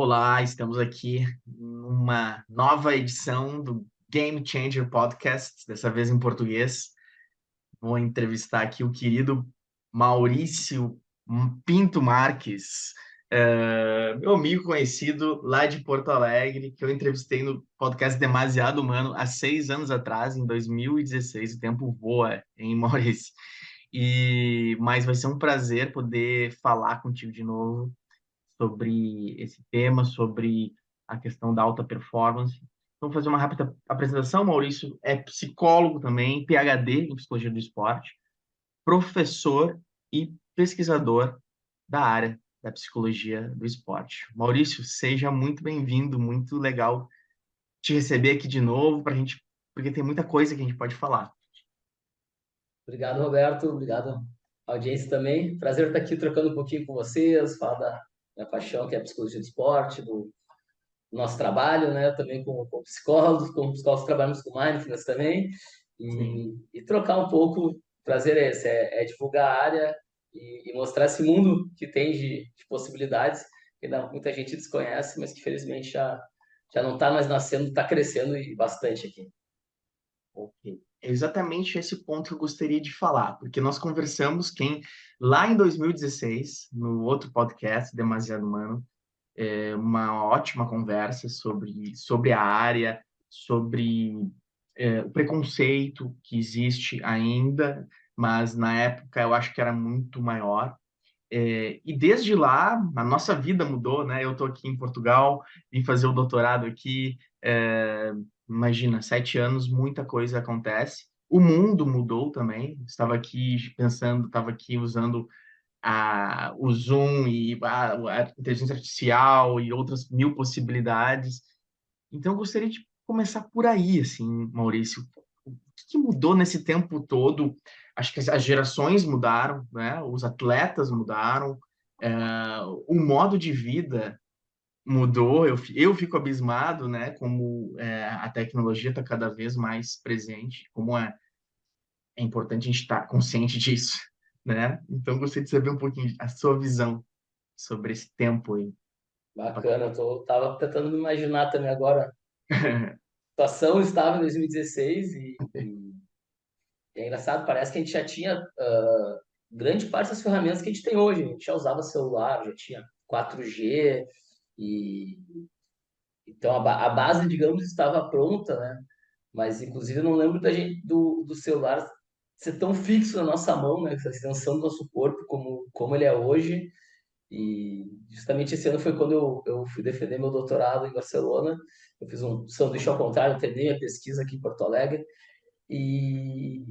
Olá, estamos aqui numa nova edição do Game Changer Podcast, dessa vez em português. Vou entrevistar aqui o querido Maurício Pinto Marques, meu amigo conhecido lá de Porto Alegre, que eu entrevistei no podcast Demasiado Humano há 6 anos atrás, em 2016. O tempo voa, hein, Maurício? Mas vai ser um prazer poder falar contigo de novo sobre esse tema, sobre a questão da alta performance. Então, vou fazer uma rápida apresentação. Maurício é psicólogo também, PhD em psicologia do esporte, professor e pesquisador da área da psicologia do esporte. Maurício, seja muito bem-vindo, muito legal te receber aqui de novo para a gente, porque tem muita coisa que a gente pode falar. Obrigado, Roberto. Obrigado, audiência também. Prazer estar aqui trocando um pouquinho com vocês, falar da minha paixão, que é a psicologia do esporte, do nosso trabalho, né? Também como psicólogos trabalhamos com mindfulness também, Sim. e trocar um pouco. O prazer é esse, é divulgar a área e mostrar esse mundo que tem de possibilidades, que ainda muita gente desconhece, mas que felizmente já não está mais nascendo, está crescendo e bastante aqui. Ok. É exatamente esse ponto que eu gostaria de falar, porque nós conversamos lá em 2016, no outro podcast, Demasiado Humano, uma ótima conversa sobre a área, sobre o preconceito que existe ainda, mas na época eu acho que era muito maior. E desde lá, a nossa vida mudou, né? Eu estou aqui em Portugal, vim fazer o doutorado aqui. Imagina, 7 anos, muita coisa acontece. O mundo mudou também. Estava aqui pensando, estava aqui usando o Zoom e a inteligência artificial e outras mil possibilidades. Então, eu gostaria de começar por aí, assim, Maurício. O que mudou nesse tempo todo? Acho que as gerações mudaram, né? Os atletas mudaram, é, o modo de vida mudou. Eu fico abismado, né? Como a tecnologia está cada vez mais presente, como é importante a gente estar consciente disso, né? Então, gostaria de saber um pouquinho a sua visão sobre esse tempo aí. Bacana, tava tentando me imaginar também agora. A situação estava em 2016 e é engraçado, parece que a gente já tinha grande parte das ferramentas que a gente tem hoje. A gente já usava celular, já tinha 4G, e então a base, digamos, estava pronta, né? Mas, inclusive, eu não lembro da gente, do celular ser tão fixo na nossa mão, né? Essa extensão do nosso corpo como ele é hoje. E justamente esse ano foi quando eu fui defender meu doutorado em Barcelona. Eu fiz um sanduíche ao contrário, terminei a pesquisa aqui em Porto Alegre. E,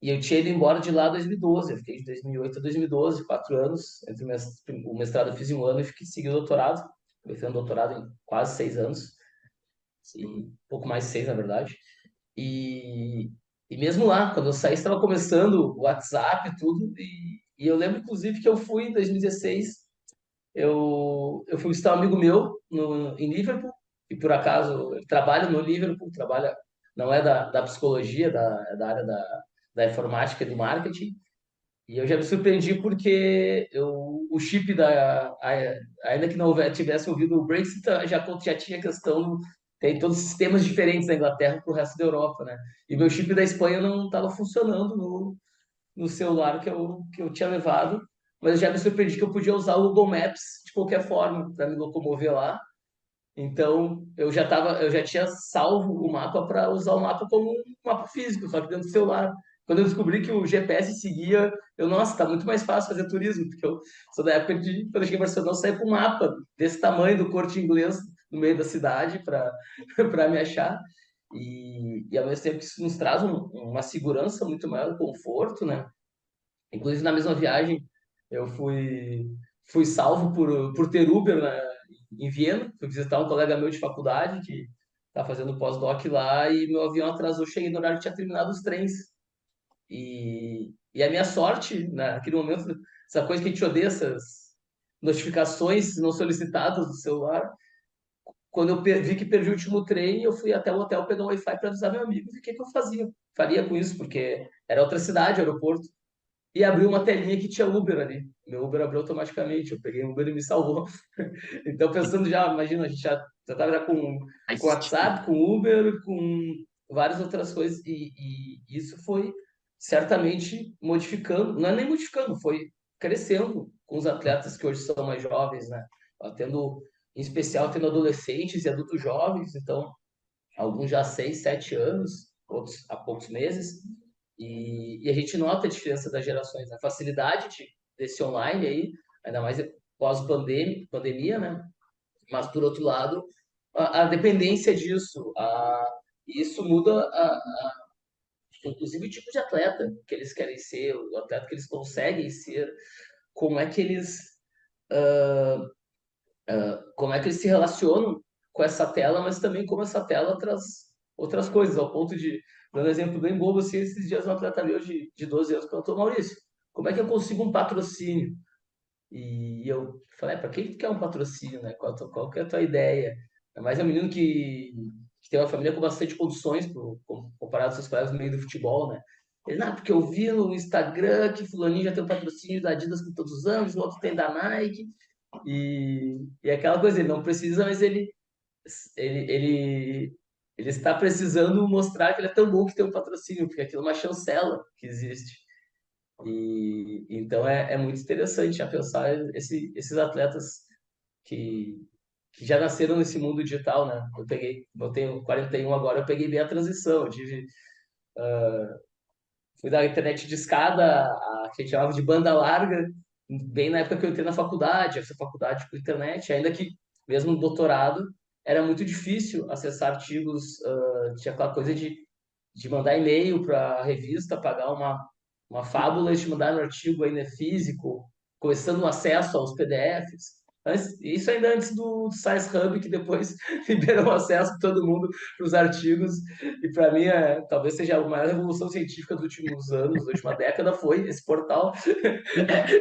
e eu tinha ido embora de lá em 2012. Eu fiquei de 2008 a 2012, 4 anos. Entre o mestrado eu fiz em um ano e segui o doutorado. Eu fiz um doutorado em quase 6 anos. E um pouco mais de seis, na verdade. E, e mesmo lá, quando eu saí, estava começando o WhatsApp e tudo. E eu lembro, inclusive, que eu fui em 2016. Eu fui visitar um amigo meu em Liverpool, e por acaso ele trabalha no Liverpool, trabalha, não é da psicologia, é da área da informática e do marketing. E eu já me surpreendi porque o chip ainda que não tivesse ouvido o Brexit, já tinha questão, tem todos os sistemas diferentes da Inglaterra para o resto da Europa, né? E meu chip da Espanha não estava funcionando no celular que eu tinha levado, mas eu já me surpreendi que eu podia usar o Google Maps de qualquer forma para me locomover lá. Então eu já tinha salvo o mapa para usar o mapa como um mapa físico, só que dentro do celular. Quando eu descobri que o GPS seguia, nossa, tá muito mais fácil fazer turismo, porque eu sou da época quando eu cheguei em Barcelona, eu saí com um mapa desse tamanho do Corte Inglês no meio da cidade para para me achar. E ao mesmo tempo que isso nos traz uma segurança muito maior, um conforto, né? Inclusive, na mesma viagem, eu fui salvo por ter Uber, né, em Viena. Fui visitar um colega meu de faculdade que está fazendo pós-doc lá e meu avião atrasou. Cheguei no horário que tinha terminado os trens. E a minha sorte, né, naquele momento, essa coisa que a gente odeia, essas notificações não solicitadas do celular. Quando eu vi que perdi o último trem, eu fui até o hotel pegar um Wi-Fi para avisar meu amigo. E o que que eu faria com isso? Porque era outra cidade, aeroporto. e abriu uma telinha que tinha Uber ali. Meu Uber abriu automaticamente, eu peguei o Uber e me salvou. Então, pensando já, imagina, a gente já estava já com Faz sentido. WhatsApp, com Uber, com várias outras coisas, e isso foi certamente modificando, não é nem modificando, foi crescendo com os atletas que hoje são mais jovens, né? Tendo, em especial, tendo adolescentes e adultos jovens, então, alguns já há 6, 7 anos, outros há poucos meses, e a gente nota a diferença das gerações, a facilidade desse online aí, ainda mais pós-pandemia, né? Mas, por outro lado, a dependência disso, isso muda, inclusive, o tipo de atleta que eles querem ser, o atleta que eles conseguem ser, como é que eles, como é que eles se relacionam com essa tela, mas também como essa tela traz outras coisas, ao ponto de, dando exemplo bem bobo, assim, esses dias um atleta meu de 12 anos perguntou, Maurício, como é que eu consigo um patrocínio? E eu falei, para que tu quer um patrocínio, né? Qual que é a tua ideia? Mas é um menino que tem uma família com bastante condições comparado aos seus colegas no meio do futebol, né? Ele, não, porque eu vi no Instagram que fulaninho já tem um patrocínio da Adidas com todos os anos, o outro tem da Nike, e aquela coisa, ele não precisa, mas ele, ele, ele está precisando mostrar que ele é tão bom que tem um patrocínio, porque aquilo é uma chancela que existe. E então é muito interessante já pensar esses atletas que, que já nasceram nesse mundo digital, né? Eu tenho 41 agora, eu peguei bem a transição. Fui da internet de escada, a que a gente chamava de banda larga, bem na época que eu entrei na faculdade, essa faculdade com internet, ainda que mesmo no doutorado era muito difícil acessar artigos, tinha aquela coisa de mandar e-mail para a revista, pagar uma fábula e te mandar um artigo ainda físico, começando o acesso aos PDFs. Isso ainda antes do Science Hub, que depois liberou acesso para todo mundo para os artigos. E para mim, talvez seja a maior revolução científica dos últimos anos, da última década, foi esse portal.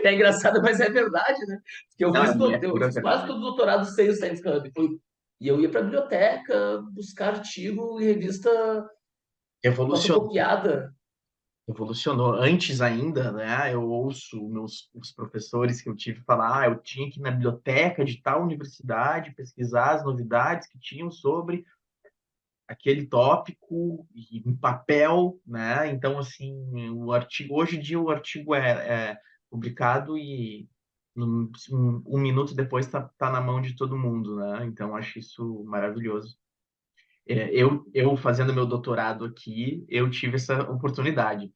É engraçado, mas é verdade, né? Porque Não, é eu pura fiz quase todo verdade. o doutorado sem o Science Hub. E eu ia para a biblioteca buscar artigo e revista Evolucionou. fotocopiada. Evolucionou. Antes ainda, né, eu ouço os professores que eu tive falar, eu tinha que ir na biblioteca de tal universidade pesquisar as novidades que tinham sobre aquele tópico em papel, né? Então, assim, o artigo, hoje em dia o artigo é publicado e um minuto depois tá na mão de todo mundo, né? Então, acho isso maravilhoso. Eu fazendo meu doutorado aqui, eu tive essa oportunidade,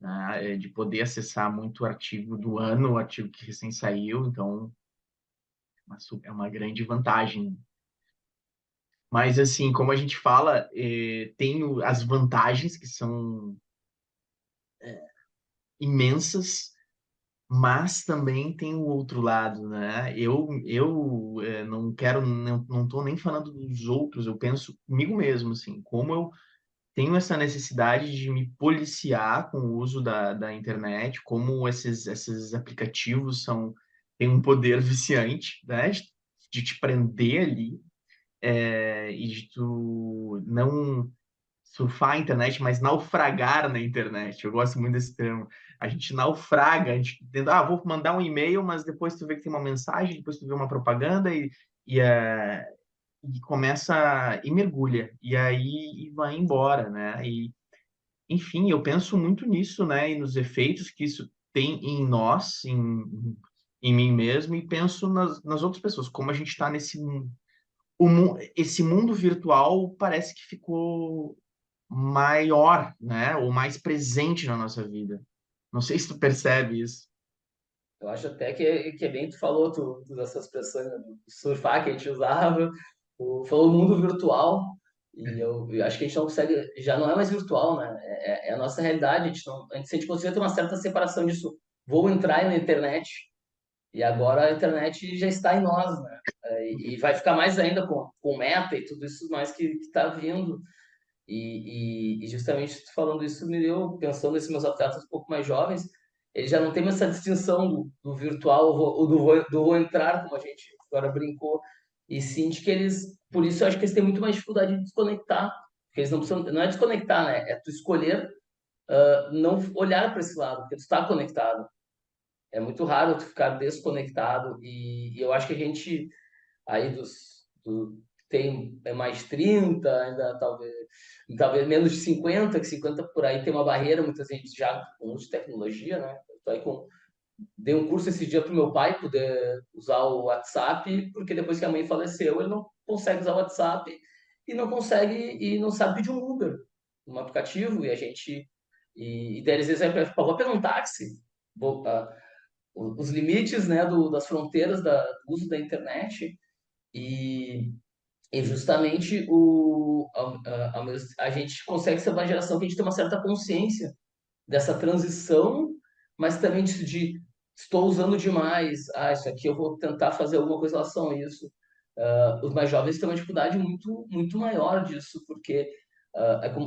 né, de poder acessar muito artigo do ano, o artigo que recém saiu, então é uma grande vantagem. Mas, assim, como a gente fala, tem as vantagens que são imensas, mas também tem o outro lado, né? Eu não quero, não tô nem falando dos outros, eu penso comigo mesmo, assim, como eu tenho essa necessidade de me policiar com o uso da internet, como esses aplicativos têm um poder viciante, né? De te prender ali, e de tu não surfar a internet, mas naufragar na internet. Eu gosto muito desse termo. A gente naufraga, a gente tenta, vou mandar um e-mail, mas depois tu vê que tem uma mensagem, depois tu vê uma propaganda e, é, e começa e mergulha. E aí vai embora, né? E, enfim, eu penso muito nisso, né? E nos efeitos que isso tem em nós, em mim mesmo, e penso nas outras pessoas, como a gente está esse mundo virtual parece que ficou maior, né? Ou mais presente na nossa vida. Não sei se tu percebe isso. Eu acho até que é bem, tu falou dessas expressões, né, do surfar que a gente usava, falou mundo virtual, eu acho que a gente não consegue, já não é mais virtual, né? É a nossa realidade, a gente consegue ter uma certa separação disso. Vou entrar na internet, e agora a internet já está em nós, né? E vai ficar mais ainda com meta e tudo isso mais que está vindo. E justamente tu falando isso me deu, pensando nesses meus atletas um pouco mais jovens, eles já não têm mais essa distinção do virtual ou do vou entrar, como a gente agora brincou, e sim de que eles, por isso eu acho que eles têm muito mais dificuldade de desconectar, porque eles não precisam, não é desconectar, né? É tu escolher, não olhar para esse lado, porque tu está conectado. É muito raro tu ficar desconectado e eu acho que a gente aí tem mais de 30, ainda talvez menos de 50, que 50 por aí tem uma barreira, muita gente já com uso de tecnologia, né? Tô aí dei um curso esse dia para o meu pai poder usar o WhatsApp, porque depois que a mãe faleceu, ele não consegue usar o WhatsApp e não sabe pedir um Uber, um aplicativo, e a gente e daí às vezes vai vou pegar um táxi, vou, os limites, né, das fronteiras do uso da internet e, e justamente a gente consegue ser uma geração que a gente tem uma certa consciência dessa transição, mas também de estou usando demais, isso aqui eu vou tentar fazer alguma coisa em relação a isso. Os mais jovens têm uma dificuldade muito maior disso, porque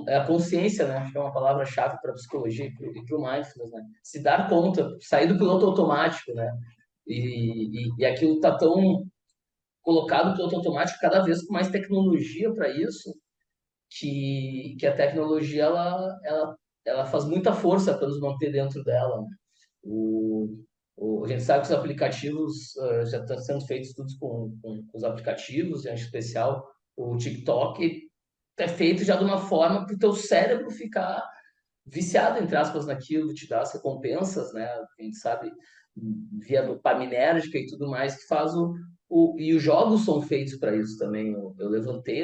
é a consciência, né? Acho que é uma palavra-chave para a psicologia e para o mindfulness, né? Se dar conta, sair do piloto automático, né? E aquilo está tão colocado no piloto automático cada vez com mais tecnologia para isso, que a tecnologia ela faz muita força para nos manter dentro dela, né? O, a gente sabe que os aplicativos já estão sendo feitos estudos com os aplicativos, em especial o TikTok, é feito já de uma forma para o teu cérebro ficar viciado, entre aspas, naquilo, te dá as recompensas, né? A gente sabe, via dopaminérgica e tudo mais, que faz e os jogos são feitos para isso também. Eu levantei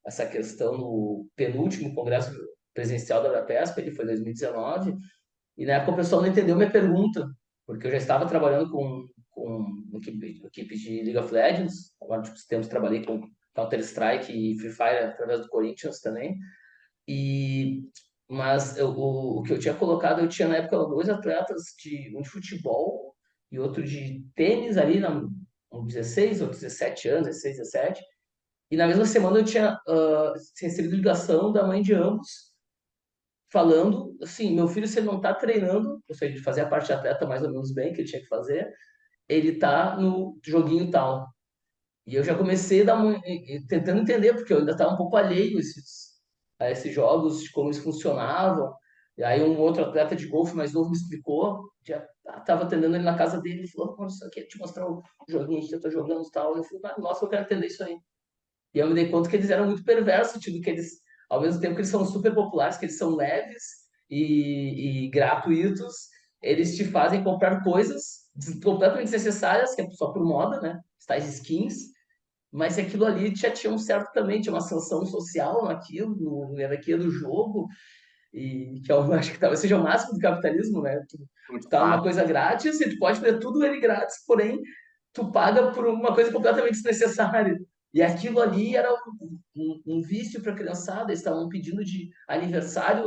essa questão no penúltimo congresso presencial da Brapesp, ele foi em 2019, e na época o pessoal não entendeu minha pergunta, porque eu já estava trabalhando com uma equipe de League of Legends, agora nos últimos tempos trabalhei com Counter-Strike e Free Fire através do Corinthians também, e, mas o que eu tinha colocado, eu tinha na época dois atletas um de futebol e outro de tênis ali, com 16 ou 17 anos, 16, 17, e na mesma semana eu tinha recebido ligação da mãe de ambos, falando assim, meu filho, se ele não tá treinando, ou seja, ele fazia a parte de atleta mais ou menos bem, que ele tinha que fazer, ele tá no joguinho tal. E eu já comecei tentando entender, porque eu ainda estava um pouco alheio a esses jogos, de como eles funcionavam. E aí um outro atleta de golfe mais novo me explicou, já estava atendendo ele na casa dele, ele falou, "Pô, isso aqui é te mostrar o joguinho que eu tô jogando e tal." Eu falei, nossa, eu quero entender isso aí. E eu me dei conta que eles eram muito perversos, tipo, que eles, ao mesmo tempo que eles são super populares, que eles são leves e gratuitos, eles te fazem comprar coisas completamente desnecessárias, que é só por moda, né? Os tais skins, mas aquilo ali já tinha um certo também, tinha uma sanção social naquilo, no hierarquia do jogo, e que eu acho que talvez seja o máximo do capitalismo, né? Tu Muito tá numa fácil. coisa grátis e tu pode fazer tudo ele grátis, porém tu paga por uma coisa completamente desnecessária. E aquilo ali era um vício para a criançada, eles estavam pedindo de aniversário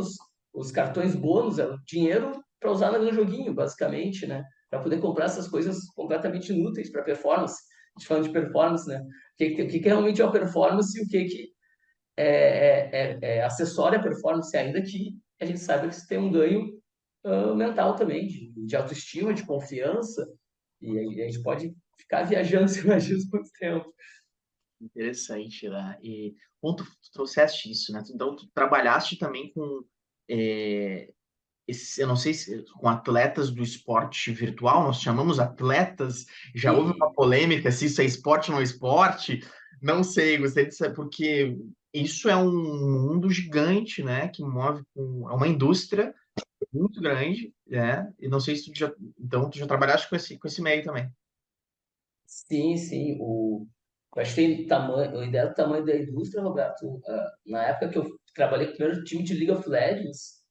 os cartões bônus, era dinheiro para usar no joguinho, basicamente, né? Para poder comprar essas coisas completamente inúteis para performance. A gente falando de performance, né? O que realmente é uma performance e o que é acessório à performance, ainda que a gente saiba que isso tem um ganho mental também, de autoestima, de confiança, e a gente pode ficar viajando se imagina por muito tempo. Interessante, né? E ponto, tu trouxeste isso, né? Então, tu trabalhaste também com, eu não sei se com atletas do esporte virtual, nós chamamos atletas, já houve uma E, polêmica se isso é esporte ou não é esporte, não sei, gostaria de saber, porque isso é um mundo gigante, né? Que move, é uma indústria muito grande, né? E não sei se tu já, então, tu já trabalhaste com esse meio também. sim, sim, eu acho que tem tamanho, a ideia do tamanho da indústria, Roberto, na época que eu trabalhei com o primeiro time de League of Legends,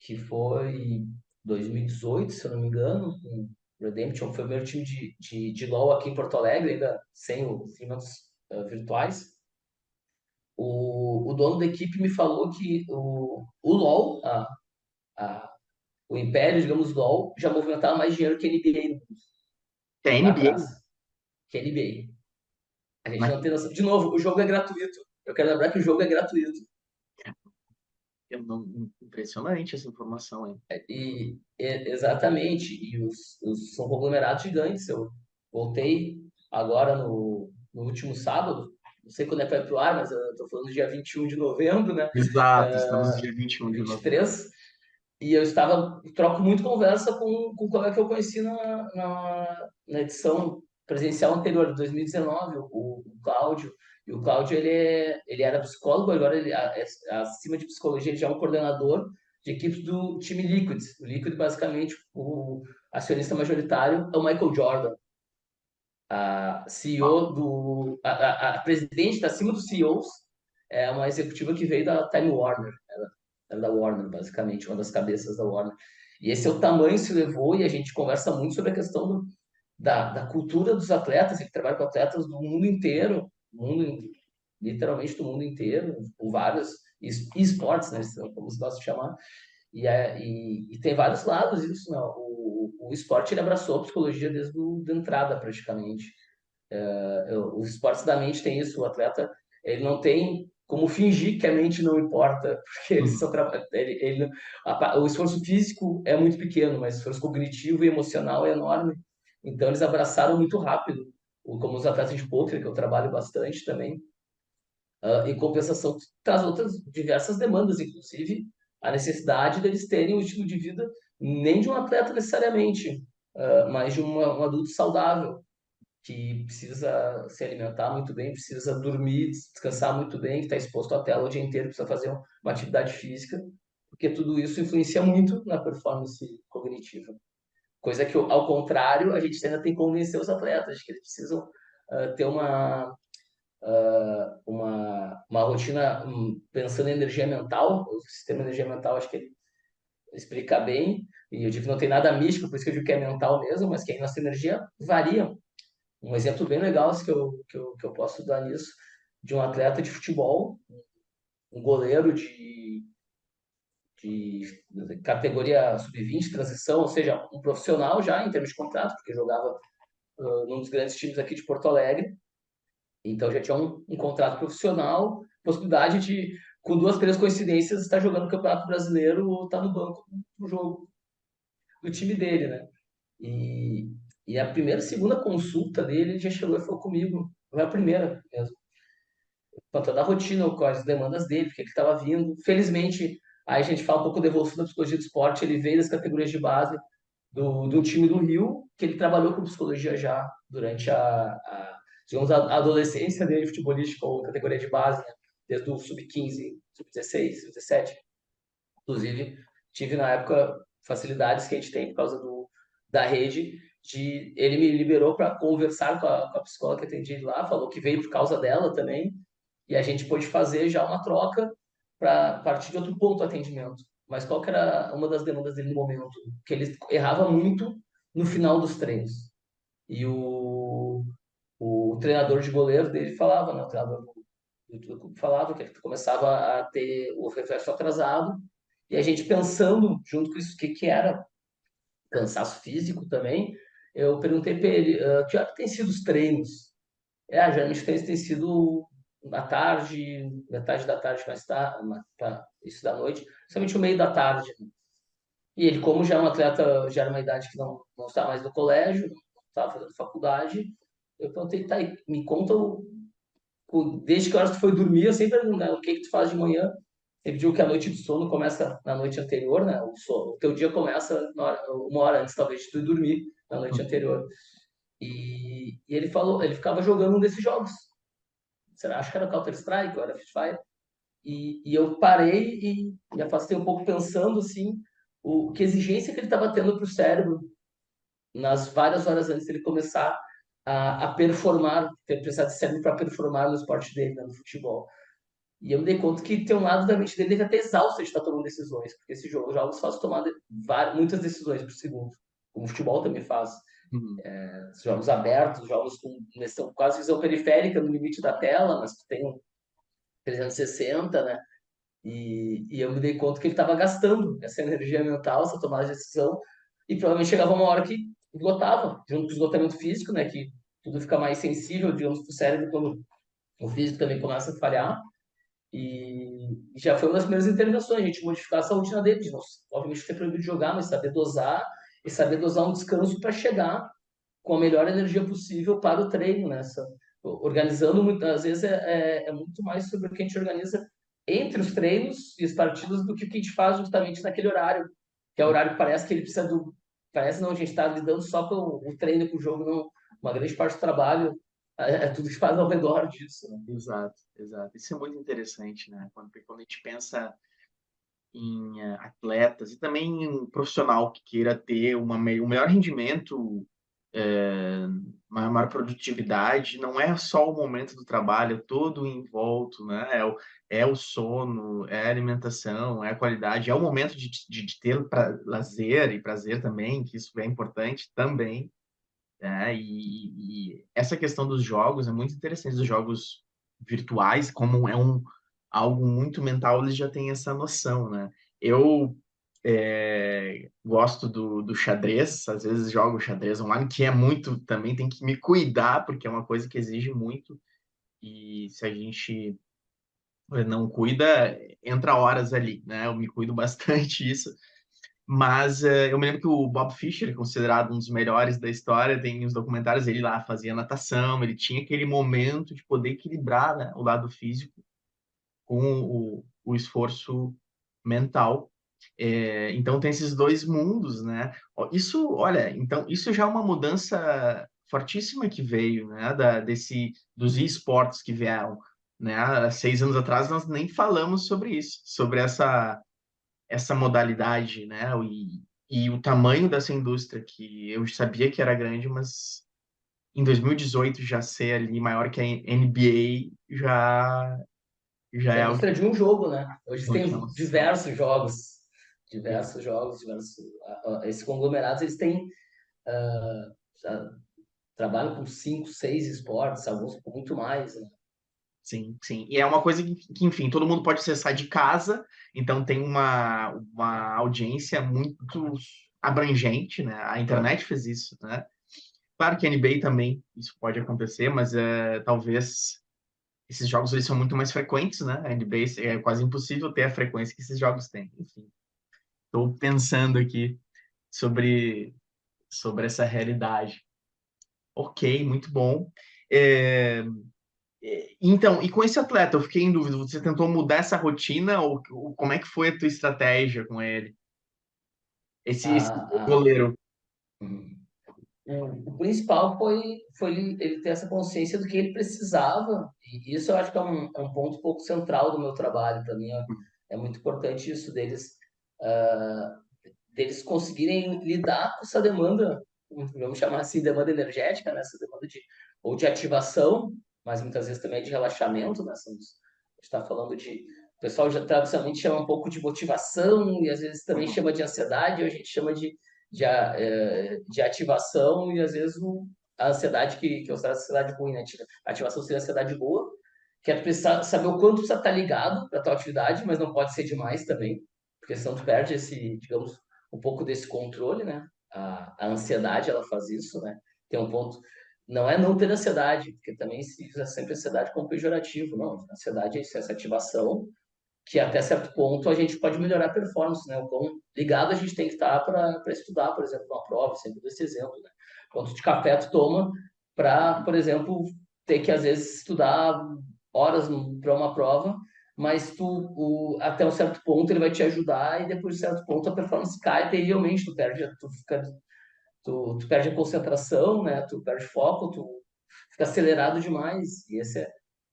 que foi 2018, se eu não me engano, com Redemption, foi o primeiro time de LoL aqui em Porto Alegre, ainda sem os eventos virtuais. O dono da equipe me falou que o LoL, o Império, digamos, LoL, já movimentava mais dinheiro que a NBA Que é lá NBA, atrás. Que a NBA. A gente mas não tem noção. De novo, o jogo é gratuito. Eu quero lembrar que o jogo é gratuito. eu não, impressionante essa informação, hein? Exatamente. E são conglomerados gigantes. Eu voltei agora no último sábado. não sei quando é que vai pro ar, mas eu tô falando do dia 21 de novembro, né? Exato, estamos no dia 21 de novembro. 23. E eu troco muito conversa com o colega que eu conheci na edição presencial anterior, de 2019, o Cláudio. E o Cláudio, ele era psicólogo, agora acima de psicologia, ele já é um coordenador de equipes do time Liquid. O Liquid, basicamente, o acionista majoritário é o Michael Jordan, a Uau. CEO a presidente acima dos CEOs, é uma executiva que veio da Time Warner, era da Warner, basicamente, uma das cabeças da Warner. E esse é o tamanho que se levou, e a gente conversa muito sobre a questão da cultura dos atletas, ele trabalha com atletas do mundo inteiro, literalmente do mundo inteiro, com vários esportes, né, como se gosta de chamar, e tem vários lados isso, não. O esporte ele abraçou a psicologia desde a entrada, praticamente. Os esportes da mente tem isso, o atleta ele não tem como fingir que a mente não importa, porque ele só Uhum. trabalha, o esforço físico é muito pequeno, mas o esforço cognitivo e emocional é enorme. Então eles abraçaram muito rápido, como os atletas de poker, que eu trabalho bastante também. Em compensação, traz outras diversas demandas, inclusive a necessidade deles terem um estilo de vida nem de um atleta necessariamente, mas de um adulto saudável que precisa se alimentar muito bem, precisa dormir, descansar muito bem, que está exposto à tela o dia inteiro, precisa fazer uma atividade física, porque tudo isso influencia muito na performance cognitiva. Coisa que, ao contrário, a gente ainda tem que convencer os atletas de que eles precisam ter uma rotina pensando em energia mental. O sistema de energia mental, acho que ele explica bem, e eu digo que não tem nada místico, por isso que eu digo que é mental mesmo, mas que a nossa energia varia. Um exemplo bem legal que eu posso dar nisso, de um atleta de futebol, um goleiro de categoria sub-20, transição, ou seja, um profissional já em termos de contrato, porque jogava num dos grandes times aqui de Porto Alegre, então já tinha um contrato profissional, possibilidade de, com duas, três coincidências, estar jogando o Campeonato Brasileiro ou estar no banco do jogo do time dele, né? E, e a primeira, segunda consulta dele, ele já chegou e falou comigo, foi a primeira mesmo, com toda a rotina, com as demandas dele, porque ele estava vindo. Felizmente, aí a gente fala um pouco da evolução da psicologia do esporte, ele veio das categorias de base do time do Rio, que ele trabalhou com psicologia já durante digamos, a adolescência dele, futebolística ou categoria de base, né? Desde o sub-15, sub-16, sub-17. Inclusive, tive na época facilidades que a gente tem por causa da rede, ele me liberou para conversar com a psicóloga que atendi lá, falou que veio por causa dela também, e a gente pôde fazer já uma troca para partir de outro ponto do atendimento. Mas qual que era uma das demandas dele no momento? Que ele errava muito no final dos treinos. E o treinador de goleiro dele falava, né? O treinador do clube falava que ele começava a ter o reflexo atrasado, e a gente pensando junto com isso, o que era cansaço físico também, eu perguntei para ele, que hora que tem sido os treinos? Geralmente os treinos têm sido à tarde, metade da tarde, mais tarde, isso da noite, somente o meio da tarde. E ele, como já é um atleta, já era uma idade que não está mais no colégio, não estava fazendo faculdade, eu perguntei, tá, me conta desde que horas tu foi dormir, eu sempre pergunto, né, o que tu faz de manhã? Ele diz que a noite de sono começa na noite anterior, né? O teu dia começa uma hora antes, talvez, de tu dormir na noite anterior. E ele falou, ele ficava jogando um desses jogos. Acho que era Counter-Strike, ou era Free Fire. E eu parei e me afastei um pouco pensando, assim, que exigência que ele estava tendo para o cérebro nas várias horas antes dele começar a performar, ter precisado de cérebro para performar no esporte dele, né, no futebol. E eu me dei conta que tem um lado da mente dele que até exausta de estar tomando decisões, porque esse jogo, os jogos fazem tomar muitas decisões por segundo, como o futebol também faz. Uhum. Jogos abertos, jogos com quase visão periférica no limite da tela, mas tu tem um 360, né? E eu me dei conta que ele estava gastando essa energia mental, essa tomada de decisão, e provavelmente chegava uma hora que esgotava, junto com o esgotamento físico, né? Que tudo fica mais sensível, digamos, para o cérebro quando o físico também começa a falhar. E já foi uma das primeiras intervenções, a gente modificar essa rotina dele, de, obviamente ter proibido de jogar, mas saber dosar e saber dosar um descanso para chegar com a melhor energia possível para o treino, organizando muitas vezes é muito mais sobre o que a gente organiza entre os treinos e as partidas do que o que a gente faz justamente naquele horário, que é o horário que parece que ele precisa do. Parece não, a gente está lidando só com o treino, com o jogo, não. Uma grande parte do trabalho é tudo que faz ao redor disso, né? Exato, exato. Isso é muito interessante, né? Quando a gente pensa em atletas e também em um profissional que queira ter um melhor rendimento, uma maior produtividade, não é só o momento do trabalho, é todo o envolto, né? É o sono, é a alimentação, é a qualidade, é o momento de ter lazer e prazer também, que isso é importante também, né? E essa questão dos jogos é muito interessante, dos jogos virtuais, como algo muito mental, eles já têm essa noção, né? Eu gosto do xadrez, às vezes jogo xadrez online, que é muito, também tem que me cuidar, porque é uma coisa que exige muito, e se a gente não cuida, entra horas ali, né? Eu me cuido bastante isso, mas eu me lembro que o Bob Fischer, considerado um dos melhores da história, tem os documentários, ele lá fazia natação, ele tinha aquele momento de poder equilibrar, né, o lado físico com o esforço mental. Então tem esses dois mundos, né? Isso, olha, então isso já é uma mudança fortíssima que veio, né? Dos esportes que vieram, né? Há 6 anos atrás nós nem falamos sobre isso, sobre essa modalidade, né? E o tamanho dessa indústria que eu sabia que era grande, mas em 2018 já ser ali maior que a NBA já Que é é a algo que indústria de um jogo, né? Hoje não tinha tem noção. diversos jogos, diversos jogos, diversos. Esses conglomerados, eles têm. Já trabalham com 5, 6 esportes, alguns com muito mais, né? Sim, sim. E é uma coisa que, enfim, todo mundo pode acessar de casa, então tem uma audiência muito abrangente, né? A internet fez isso, né? Claro que a NBA também isso pode acontecer, mas talvez esses jogos eles são muito mais frequentes, né? A NBA é quase impossível ter a frequência que esses jogos têm. Enfim, estou pensando aqui sobre essa realidade. Ok, muito bom. É, Então, e com esse atleta, eu fiquei em dúvida, você tentou mudar essa rotina ou como é que foi a tua estratégia com ele? Esse A, a, goleiro. hum. O principal foi ele ter essa consciência do que ele precisava, e isso eu acho que é um ponto um pouco central do meu trabalho para mim. É muito importante isso deles conseguirem lidar com essa demanda, vamos chamar assim, demanda energética, né? Essa demanda ou de ativação, mas muitas vezes também de relaxamento, né? A gente está falando de. O pessoal já tradicionalmente chama um pouco de motivação e às vezes também Uhum. chama de ansiedade, ou a gente chama de ativação e às vezes a ansiedade que é a ansiedade ruim, né? A ativação seria a ansiedade boa, que é tu precisar saber o quanto precisa estar ligado para a tua atividade, mas não pode ser demais também, porque senão tu perde esse, digamos, um pouco desse controle, né? A ansiedade, ela faz isso, né? Tem um ponto, não é não ter ansiedade, porque também se usa sempre ansiedade como pejorativo, não. Ansiedade é isso, essa ativação, que até certo ponto a gente pode melhorar a performance, né? O quão ligado a gente tem que estar para estudar, por exemplo, uma prova, sempre desse exemplo, né? Quanto de café tu toma para, por exemplo, ter que às vezes estudar horas para uma prova, mas até um certo ponto ele vai te ajudar e depois de certo ponto a performance cai terrivelmente, tu perde a concentração, né? Tu perde foco, tu fica acelerado demais.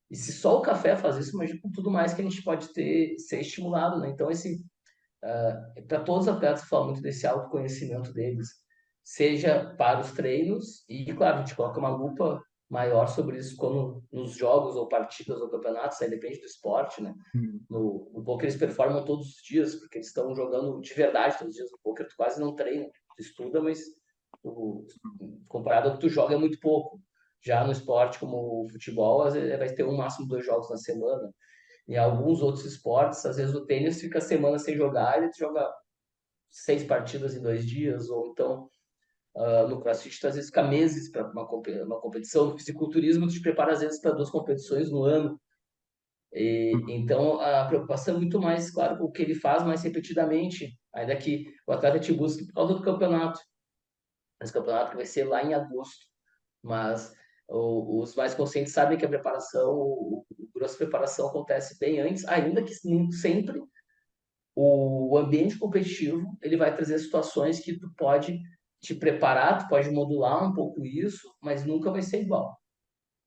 E se só o café faz isso, imagina com tudo mais que a gente pode ser estimulado, né? Então, para todos os atletas, fala muito desse autoconhecimento deles, seja para os treinos, e claro, a gente coloca uma lupa maior sobre isso quando nos jogos ou partidas ou campeonatos, aí depende do esporte, né? No poker eles performam todos os dias, porque eles estão jogando de verdade todos os dias. No poker tu quase não treina, tu estuda, mas tu, comparado ao que tu joga é muito pouco. Já no esporte como o futebol, às vezes vai ter um máximo 2 jogos na semana. Em alguns outros esportes, às vezes o tênis fica semana sem jogar e tu joga 6 partidas em 2 dias, ou então no CrossFit tu às vezes fica meses para uma competição. No fisiculturismo tu te prepara às vezes para 2 competições no ano. Então, a preocupação é muito mais, claro, com o que ele faz mais repetidamente, ainda que o atleta te busque por causa do campeonato. Esse campeonato que vai ser lá em agosto. Mas Os mais conscientes sabem que a preparação, o grosso de preparação acontece bem antes, ainda que nem sempre o ambiente competitivo ele vai trazer situações que tu pode te preparar, tu pode modular um pouco isso, mas nunca vai ser igual.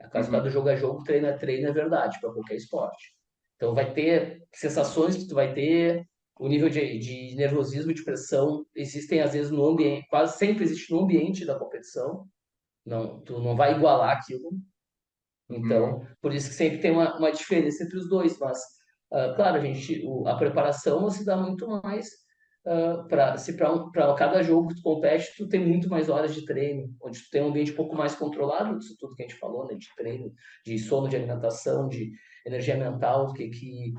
A causa do Uhum, jogo a jogo, treino a treino é verdade para qualquer esporte. Então vai ter sensações que tu vai ter, o nível de nervosismo e de pressão existem às vezes no ambiente, quase sempre existe no ambiente da competição. Não, tu não vai igualar aquilo. uhum, Então, por isso que sempre tem uma diferença entre os dois. Mas, claro, a preparação se dá muito mais para cada jogo que tu compete, tu tem muito mais horas de treino, onde tu tem um ambiente um pouco mais controlado disso tudo que a gente falou, né? De treino, de sono, de alimentação, de energia mental, de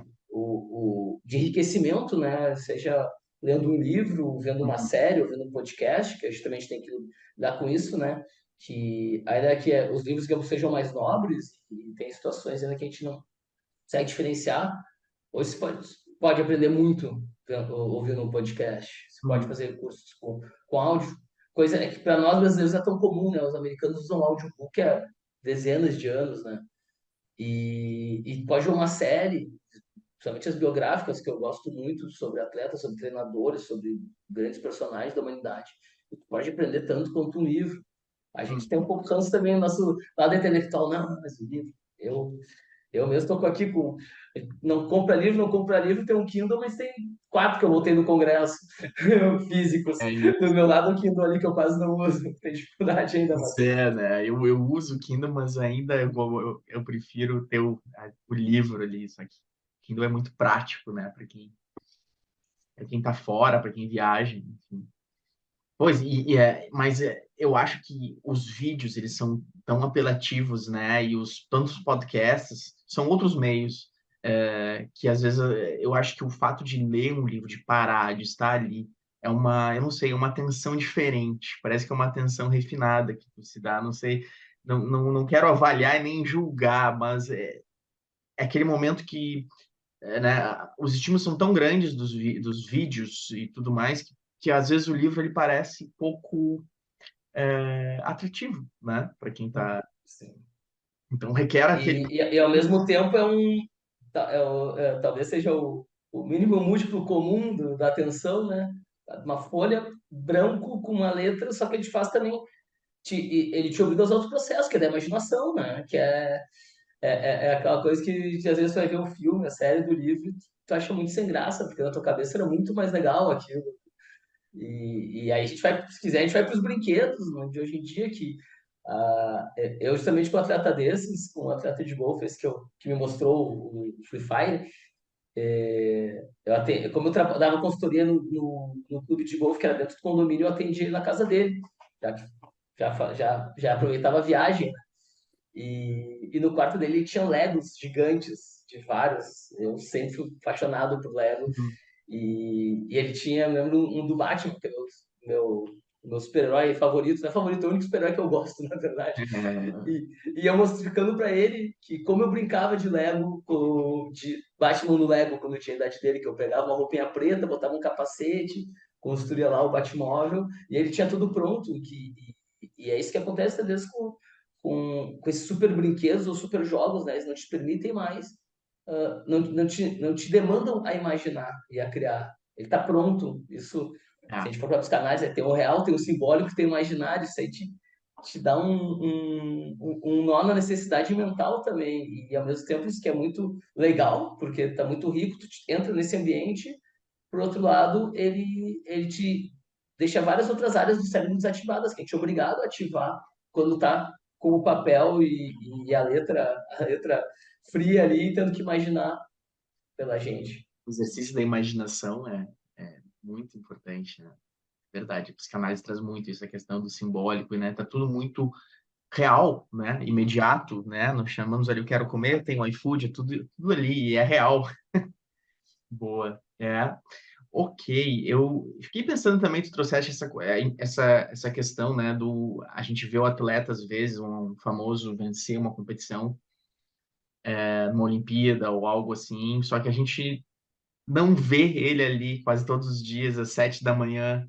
enriquecimento, né? Seja lendo um livro, vendo uma uhum. série, ou vendo um podcast, que a gente também tem que lidar com isso, né? Que a ideia é que os livros digamos, sejam mais nobres e tem situações ainda que a gente não consegue diferenciar. Ou você pode aprender muito ouvindo um podcast. Você pode Uhum. fazer cursos com áudio. Coisa é que para nós brasileiros é tão comum, né? Os americanos usam audiobook há dezenas de anos, né? E pode ver uma série, principalmente as biográficas, que eu gosto muito, sobre atletas, sobre treinadores, sobre grandes personagens da humanidade. E tu pode aprender tanto quanto um livro. A gente tem um Uhum. pouco canso também no nosso lado intelectual. Não, mas o livro, eu mesmo estou aqui com. Não compra livro, tem um Kindle, mas tem 4 que eu voltei do congresso físicos. É isso. Do meu lado, o Kindle ali que eu quase não uso. Tem dificuldade ainda, mas. Pois é, né? Eu uso o Kindle, mas ainda eu prefiro ter o livro ali, só que o Kindle é muito prático, né? Para quem tá fora, para quem viaja, enfim. Pois, eu acho que os vídeos, eles são tão apelativos, né? E tantos podcasts são outros meios, que às vezes eu acho que o fato de ler um livro, de parar, de estar ali, eu não sei, é uma atenção diferente. Parece que é uma atenção refinada que se dá, não sei, não quero avaliar e nem julgar, mas é aquele momento que né, os estímulos são tão grandes dos vídeos e tudo mais que às vezes o livro ele parece pouco atrativo, né, para quem está. Sim. Então requer aquele. E ao mesmo tempo talvez seja o mínimo múltiplo comum da atenção, né? Uma folha branco com uma letra, só que ele te faz também, ele te obriga a usar outros processos, que é da imaginação, né? É aquela coisa que às vezes tu vai ver um filme, a série do livro, e tu acha muito sem graça, porque na tua cabeça era muito mais legal aquilo. E aí se quiser, a gente vai para os brinquedos né, de hoje em dia, que eu justamente com um atleta desses, com um atleta de golfe, esse que me mostrou o Free Fire, como eu dava consultoria no clube de golfe, que era dentro do condomínio, eu atendia ele na casa dele, já que já aproveitava a viagem, né? E no quarto dele tinha Legos gigantes, de vários. Eu sempre fui apaixonado por Lego. Uhum. E ele tinha, eu lembro, um do Batman, que é meu, meu super-herói favorito. Não é favorito, é o único super-herói que eu gosto, na verdade. E, e eu mostrando pra ele que como eu brincava de Lego, de Batman no Lego, quando eu tinha a idade dele, que eu pegava uma roupinha preta, botava um capacete, construía lá o Batmóvel, e ele tinha tudo pronto. E é isso que acontece às vezes com esses super brinquedos ou super jogos, né? Eles não te permitem mais, não te demandam a imaginar e a criar. Ele está pronto. Isso, se a É, gente for para os canais, tem o real, tem o simbólico, tem o imaginário. Isso aí te dá um nó na necessidade mental também. E ao mesmo tempo isso que é muito legal, porque está muito rico, entra nesse ambiente. Por outro lado, ele te deixa várias outras áreas do cérebro desativadas, que a gente é obrigado a ativar quando está com o papel e a letra fria ali, tendo que imaginar pela gente. o exercício da imaginação é muito importante, né? Verdade, a psicanálise traz muito isso, a questão do simbólico, né? Tá tudo muito real, né? Imediato, né? Nós chamamos ali, eu quero comer, tem o iFood, é tudo ali, e é real. Boa. Ok, eu fiquei pensando também, tu trouxeste essa questão, né, a gente vê o atleta, às vezes, um famoso vencer uma competição, numa Olimpíada ou algo assim, só que a gente não vê ele ali quase todos os dias, às 7 da manhã,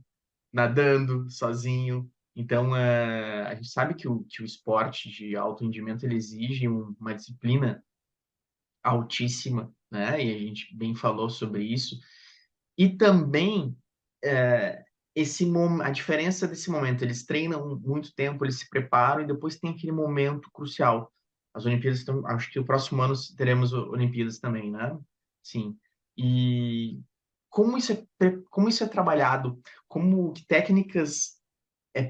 nadando, sozinho. Então, a gente sabe que o esporte de alto rendimento ele exige uma disciplina altíssima, né? E a gente bem falou sobre isso. E também é, a diferença desse momento, eles treinam muito tempo, eles se preparam e depois tem aquele momento crucial. As Olimpíadas estão, acho que o próximo ano teremos Olimpíadas também, né? Sim. E como isso é trabalhado? Como que técnicas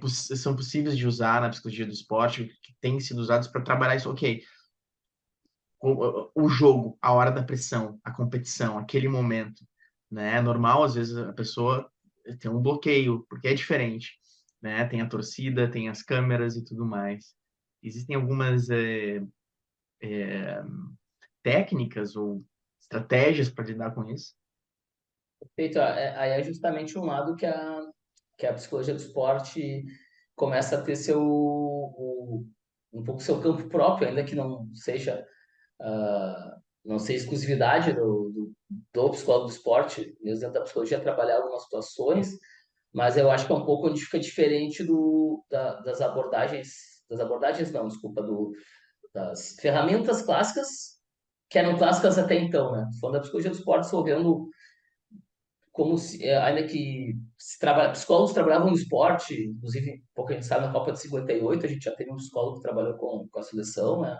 são possíveis de usar na psicologia do esporte, que têm sido usadas para trabalhar isso? Ok, o jogo, a hora da pressão, a competição, aquele momento, né? É normal, às vezes, a pessoa tem um bloqueio, porque é diferente, né? Tem a torcida, tem as câmeras e tudo mais. Existem algumas técnicas ou estratégias para lidar com isso? Perfeito. Aí é justamente um lado que a psicologia do esporte começa a ter um pouco seu campo próprio, ainda que não seja exclusividade do psicólogo do esporte, mesmo dentro da psicologia, trabalhar algumas situações, mas eu acho que é um pouco onde fica diferente das abordagens não, desculpa, das ferramentas clássicas, que eram clássicas até então, né? Falando da psicologia do esporte, estou vendo como se, ainda que psicólogos trabalhavam no esporte, inclusive, um pouco a gente sabe, na Copa de 58, a gente já teve um psicólogo que trabalhou com a seleção, né?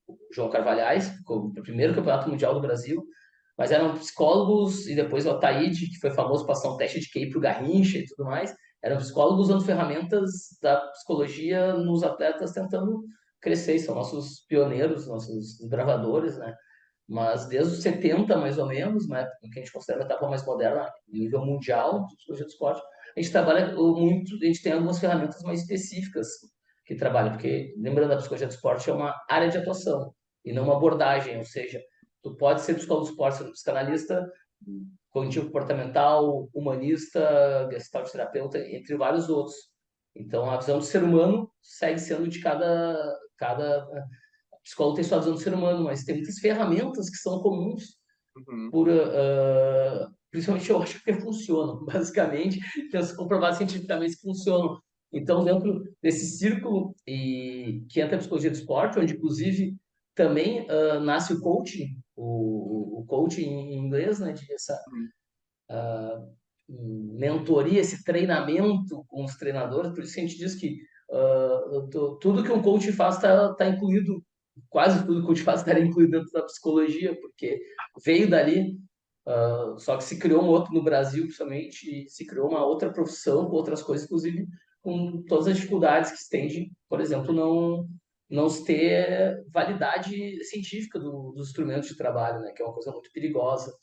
O João Carvalhais, o primeiro campeonato mundial do Brasil, mas eram psicólogos, e depois o Ataíde, que foi famoso por passar um teste de QI para o Garrincha e tudo mais, eram psicólogos usando ferramentas da psicologia nos atletas tentando crescer, e são nossos pioneiros, nossos desbravadores, né? Mas desde os 70, mais ou menos, né, que a gente considera a etapa mais moderna, nível mundial de psicologia do esporte, a gente trabalha muito, a gente tem algumas ferramentas mais específicas que trabalham, porque lembrando, a psicologia do esporte é uma área de atuação e não uma abordagem, ou seja, tu pode ser psicólogo do esporte, ser psicanalista, cognitivo comportamental, humanista, gestalt terapeuta, entre vários outros. Então, a visão do ser humano segue sendo de cada psicólogo tem sua visão do ser humano, mas tem muitas ferramentas que são comuns Uhum. principalmente eu acho que funcionam, basicamente, tem comprovado cientificamente que funcionam. Então, dentro desse círculo que entra a psicologia do esporte, onde inclusive também nasce o coaching, o coaching em inglês, né, de essa mentoria, esse treinamento com os treinadores, por isso que a gente diz que tudo que um coach faz está incluído, quase tudo que o coach faz está incluído dentro da psicologia, porque veio dali, só que se criou um outro no Brasil, principalmente, e se criou uma outra profissão com outras coisas, inclusive com todas as dificuldades que se tem de, por exemplo, não se ter validade científica dos instrumentos de trabalho, né, que é uma coisa muito perigosa.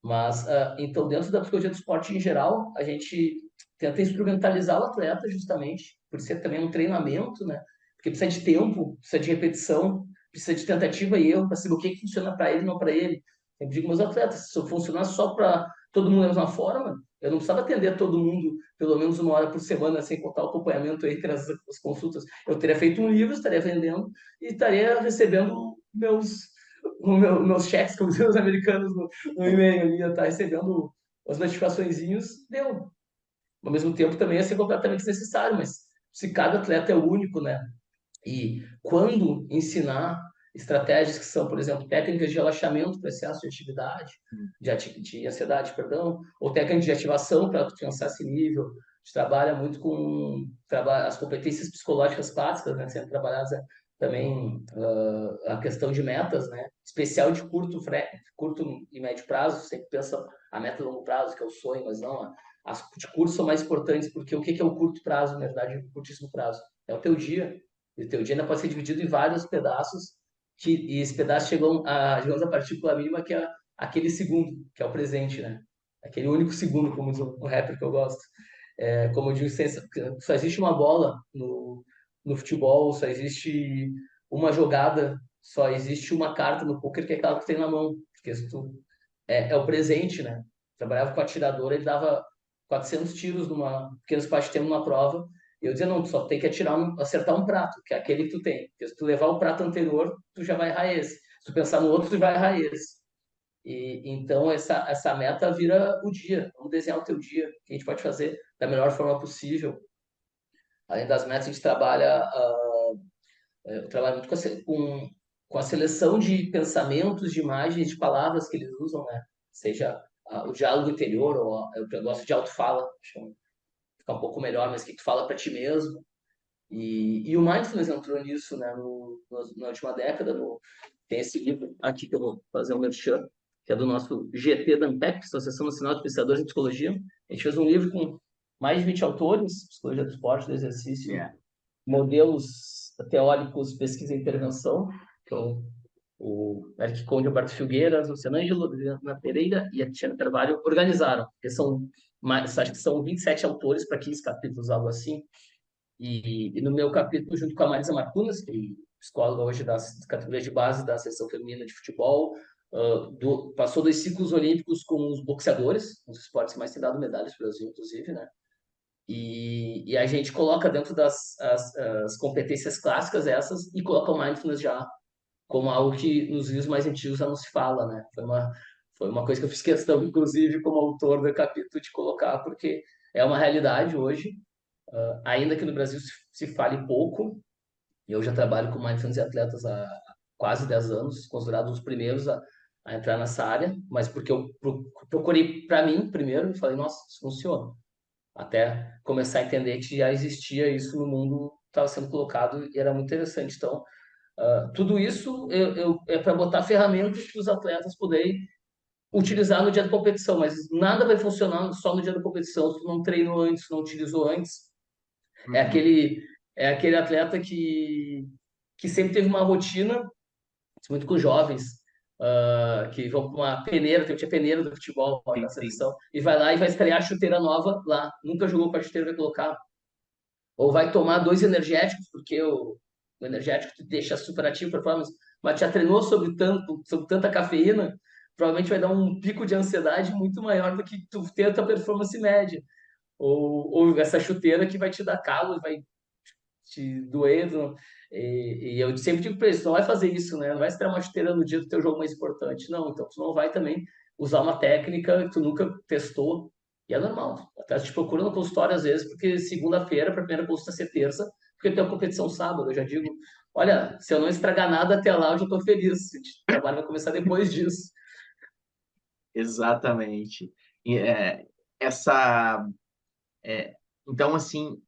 Mas, então, dentro da psicologia do esporte em geral, a gente tenta instrumentalizar o atleta justamente, por ser também um treinamento, né? Porque precisa de tempo, precisa de repetição, precisa de tentativa e erro para saber o que funciona para ele e não para ele. Eu digo meus atletas, se eu funcionar só para todo mundo da mesma forma, eu não precisava atender todo mundo pelo menos uma hora por semana, sem contar o acompanhamento entre as consultas. Eu teria feito um livro, estaria vendendo e estaria recebendo meus cheques, como dizem os americanos, no e-mail ali, eu estar recebendo as notificaçõezinhos, deu. Ao mesmo tempo, também ia ser completamente desnecessário, mas se cada atleta é único, né? E quando ensinar estratégias que são, por exemplo, técnicas de relaxamento para excesso de atividade, de ansiedade, perdão, ou técnicas de ativação para alcançar esse nível. A gente trabalha muito com as competências psicológicas básicas, né, sendo trabalhadas também a questão de metas, né, especial de curto e médio prazo, sempre pensa a meta de longo prazo, que é o sonho, mas não, as de curto são mais importantes, porque o que é o curto prazo, na verdade, o curtíssimo prazo? É o teu dia, e o teu dia ainda pode ser dividido em vários pedaços, e esses pedaços chegam digamos, a partícula mínima, que é aquele segundo, que é o presente, né? Aquele único segundo, como diz um rapper que eu gosto. Como eu digo, só existe uma bola no futebol, só existe uma jogada, só existe uma carta no poker, que é aquela que tem na mão. Porque se tu, é o presente, né? Trabalhava com atirador, ele dava 400 tiros numa pequeno espaço de tempo numa prova, e eu dizia, não, tu só tem que acertar um prato, que é aquele que tu tem. Porque se tu levar o prato anterior, tu já vai errar esse. Se tu pensar no outro, tu vai errar esse. E então essa meta vira o dia. Vamos desenhar o teu dia, que a gente pode fazer da melhor forma possível. Além das metas, a gente trabalha, eu trabalho muito com a seleção de pensamentos, de imagens, de palavras que eles usam, né? Seja o diálogo interior, ou eu gosto de autofala, acho que fica um pouco melhor, mas que tu fala para ti mesmo. E o Mindfulness entrou nisso, né, na última década. Tem esse livro aqui que eu vou fazer um merchan, que é do nosso GT da ANPEP, Associação Nacional de Pesquisadores em Psicologia. A gente fez um livro com mais de 20 autores, Psicologia do Esporte, do Exercício, Yeah. modelos teóricos, pesquisa e intervenção, que é o Eric Conde, Alberto Filgueiras, Luciano Ângelo, Adriana Pereira e a Tiana Carvalho organizaram, porque acho que são 27 autores para 15 capítulos, algo assim. E no meu capítulo, junto com a Marisa Marcunas, que é psicóloga hoje das categorias de base da seleção feminina de futebol, passou 2 ciclos olímpicos com os boxeadores, um dos esportes que mais tem dado medalhas para o Brasil, inclusive, né? E a gente coloca dentro as competências clássicas essas e coloca o mindfulness já como algo que nos livros mais antigos já não se fala, né? Foi uma coisa que eu fiz questão, inclusive, como autor do capítulo, de colocar, porque é uma realidade hoje, ainda que no Brasil se fale pouco. Eu já trabalho com mindfulness e atletas há quase 10 anos, considerado um dos primeiros a entrar nessa área, mas porque eu procurei para mim primeiro e falei, nossa, isso funciona. Até começar a entender que já existia isso no mundo, estava sendo colocado e era muito interessante. Então, tudo isso é para botar ferramentas para os atletas poderem utilizar no dia da competição, mas nada vai funcionar só no dia da competição se tu não treinou antes, se não utilizou antes. É Uhum. aquele, é aquele atleta que sempre teve uma rotina, muito com jovens, que vão para uma peneira, tinha peneira do futebol lá Sim, na sim. seleção, e vai lá e vai estrear a chuteira nova lá. Nunca jogou com a chuteira, vai colocar. Ou vai tomar 2 energéticos, porque o energético te deixa super ativo, performance, mas já treinou sobre tanta cafeína, provavelmente vai dar um pico de ansiedade muito maior do que tu ter a tua performance média. Ou essa chuteira que vai te dar calo, vai te doer. E eu sempre digo para eles, não vai fazer isso, né? Não vai estrear uma chuteira no dia do teu jogo mais importante. Não, então tu não vai também usar uma técnica que tu nunca testou. E é normal. Até te procura no consultório às vezes, porque segunda-feira, para a primeira consulta ser terça, porque tem uma competição sábado. Eu já digo, olha, se eu não estragar nada até lá, eu já estou feliz. O trabalho vai começar depois disso. Exatamente. E, essa, então, assim,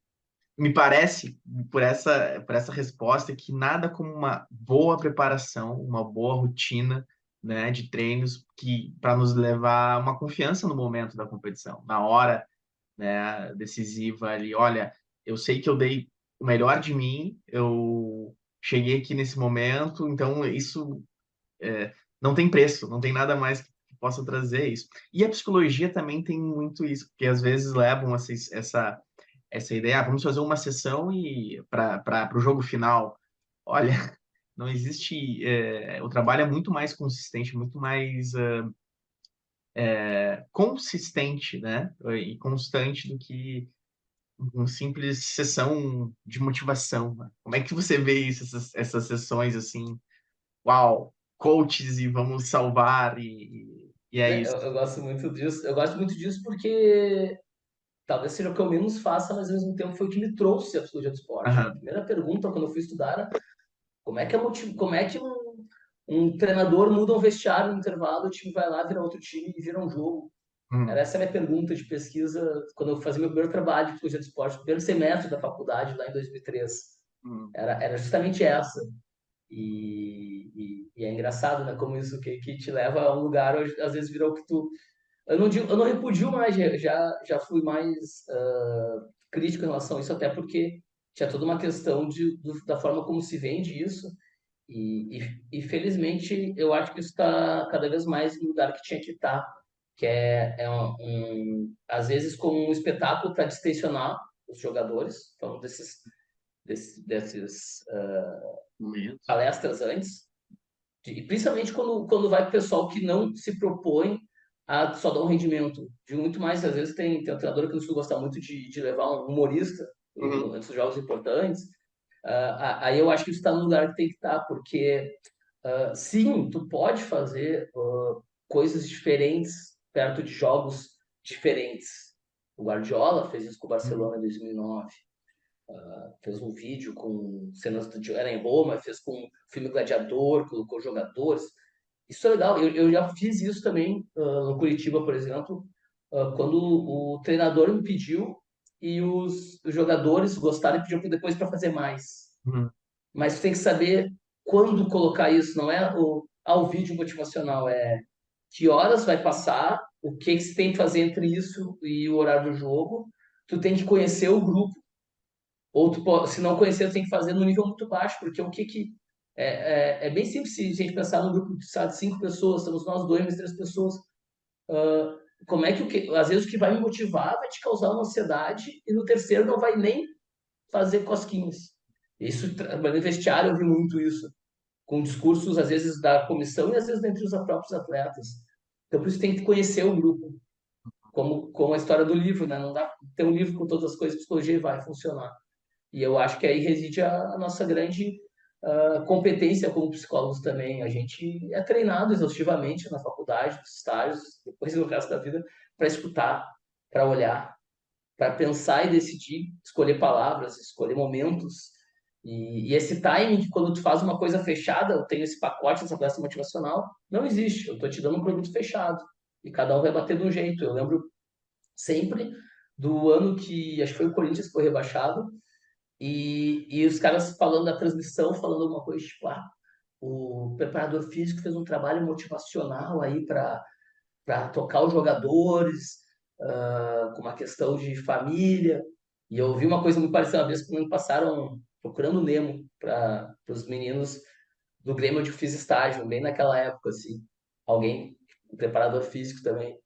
me parece, por essa resposta, que nada como uma boa preparação, uma boa rotina, né, de treinos que para nos levar a uma confiança no momento da competição, na hora, né, decisiva ali. Olha, eu sei que eu dei o melhor de mim, eu cheguei aqui nesse momento, então isso não tem preço, não tem nada mais que possa trazer isso. E a psicologia também tem muito isso, porque às vezes levam essa ideia, vamos fazer uma sessão e para o jogo final. Olha, não existe. O trabalho é muito mais consistente, muito mais consistente, né? E constante do que uma simples sessão de motivação. Né? Como é que você vê isso, essas sessões assim? Uau, coaches e vamos salvar e é Né? isso. Eu gosto muito disso. Eu gosto muito disso porque talvez seja o que eu menos faça, mas ao mesmo tempo foi o que me trouxe a psicologia do esporte, né? A Aham. primeira pergunta quando eu fui estudar era como é que um treinador muda um vestiário no intervalo, o time vai lá, vira outro time e vira um jogo. Era Hum, essa a minha pergunta de pesquisa quando eu fazia meu primeiro trabalho de psicologia do esporte, primeiro semestre da faculdade, lá em 2003. hum. Era justamente essa. E é engraçado, né? Como isso que te leva a um lugar, às vezes virou o que tu eu não repudio mais, já fui mais crítico em relação a isso, até porque tinha toda uma questão da forma como se vende isso, e felizmente eu acho que isso está cada vez mais no lugar que tinha que estar, que às vezes como um espetáculo para distensionar os jogadores, então desses Momento. palestras antes, e principalmente quando vai para o pessoal que não se propõe a só dar um rendimento. Digo muito mais, às vezes tem um treinador que não gosta muito de levar um humorista Uhum. antes dos jogos importantes. Aí eu acho que isso está no lugar que tem que estar, porque sim, tu pode fazer coisas diferentes perto de jogos diferentes. O Guardiola fez isso com o Uhum. Barcelona em 2009. fez um vídeo com cenas era em Roma, fez com o filme Gladiador, colocou jogadores. Isso é legal. Eu já fiz isso também no Curitiba, por exemplo, quando o treinador me pediu e os jogadores gostaram e pediram depois para fazer mais. Uhum. Mas você tem que saber quando colocar isso, não é o vídeo motivacional, é que horas vai passar, o que você tem que fazer entre isso e o horário do jogo. Tu tem que conhecer o grupo, ou se não conhecer, tu tem que fazer no nível muito baixo, porque o que é bem simples se a gente pensar num grupo de, sabe, 5 pessoas, estamos nós dois, mas 3 pessoas. Como é às vezes o que vai me motivar vai te causar uma ansiedade e no terceiro não vai nem fazer cosquinhas. Isso, no vestiário, eu vi muito isso, com discursos, às vezes, da comissão e às vezes entre os próprios atletas. Então, por isso tem que conhecer o grupo, como a história do livro, né? Não dá ter um livro com todas as coisas de psicologia e vai funcionar. E eu acho que aí reside a nossa grande competência como psicólogos também. A gente é treinado exaustivamente na faculdade, nos estágios, depois no resto da vida, para escutar, para olhar, para pensar e decidir, escolher palavras, escolher momentos. E esse timing, que quando tu faz uma coisa fechada, eu tenho esse pacote, essa peça motivacional, não existe. Eu estou te dando um produto fechado. E cada um vai bater de um jeito. Eu lembro sempre do ano que, acho que foi o Corinthians que foi rebaixado, e os caras falando da transmissão, falando alguma coisa, tipo, o preparador físico fez um trabalho motivacional aí para tocar os jogadores, com uma questão de família. E eu vi uma coisa muito parecida uma vez quando passaram procurando Nemo para os meninos do Grêmio onde eu fiz estágio, bem naquela época, assim. Alguém, um preparador físico também.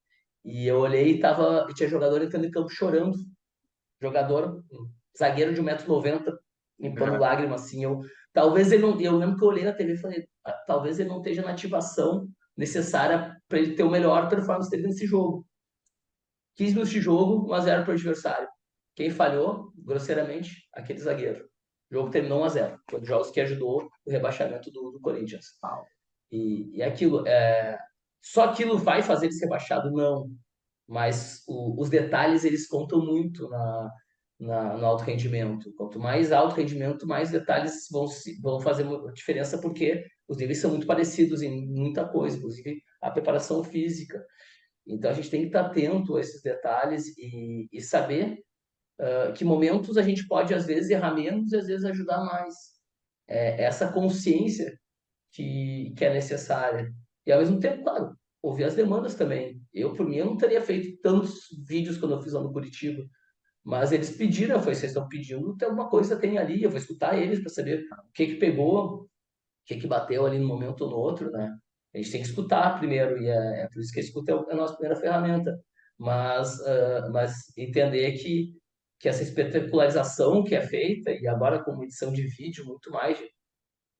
E eu olhei e tinha jogador entrando em campo chorando. Jogador, um zagueiro de 1,90 m, limpando Uhum. lágrimas, assim. Talvez ele não. Eu lembro que eu olhei na TV e falei, talvez ele não esteja na ativação necessária para ele ter o melhor performance dele nesse jogo. 15 minutos de jogo, 1-0 para o adversário. Quem falhou, grosseiramente, aquele zagueiro. O jogo terminou 1-0. Foi um dos jogos que ajudou o rebaixamento do Corinthians. Uau. E aquilo, só aquilo vai fazer ele ser rebaixado? Não. Mas os detalhes, eles contam muito no alto rendimento. Quanto mais alto rendimento, mais detalhes vão fazer uma diferença, porque os níveis são muito parecidos em muita coisa, inclusive a preparação física. Então, a gente tem que estar atento a esses detalhes e saber que momentos a gente pode, às vezes, errar menos e, às vezes, ajudar mais. Essa consciência que é necessária. E, ao mesmo tempo, claro, ouvir as demandas também. Eu, por mim, eu não teria feito tantos vídeos quando eu fiz lá no Curitiba, mas eles pediram, vocês estão pedindo, tem alguma coisa tem ali, eu vou escutar eles para saber o que pegou, o que bateu ali no momento ou no outro, né? A gente tem que escutar primeiro, e é por isso que a escuta é a nossa primeira ferramenta. Mas entender que essa espetacularização que é feita, e agora com edição de vídeo, muito mais,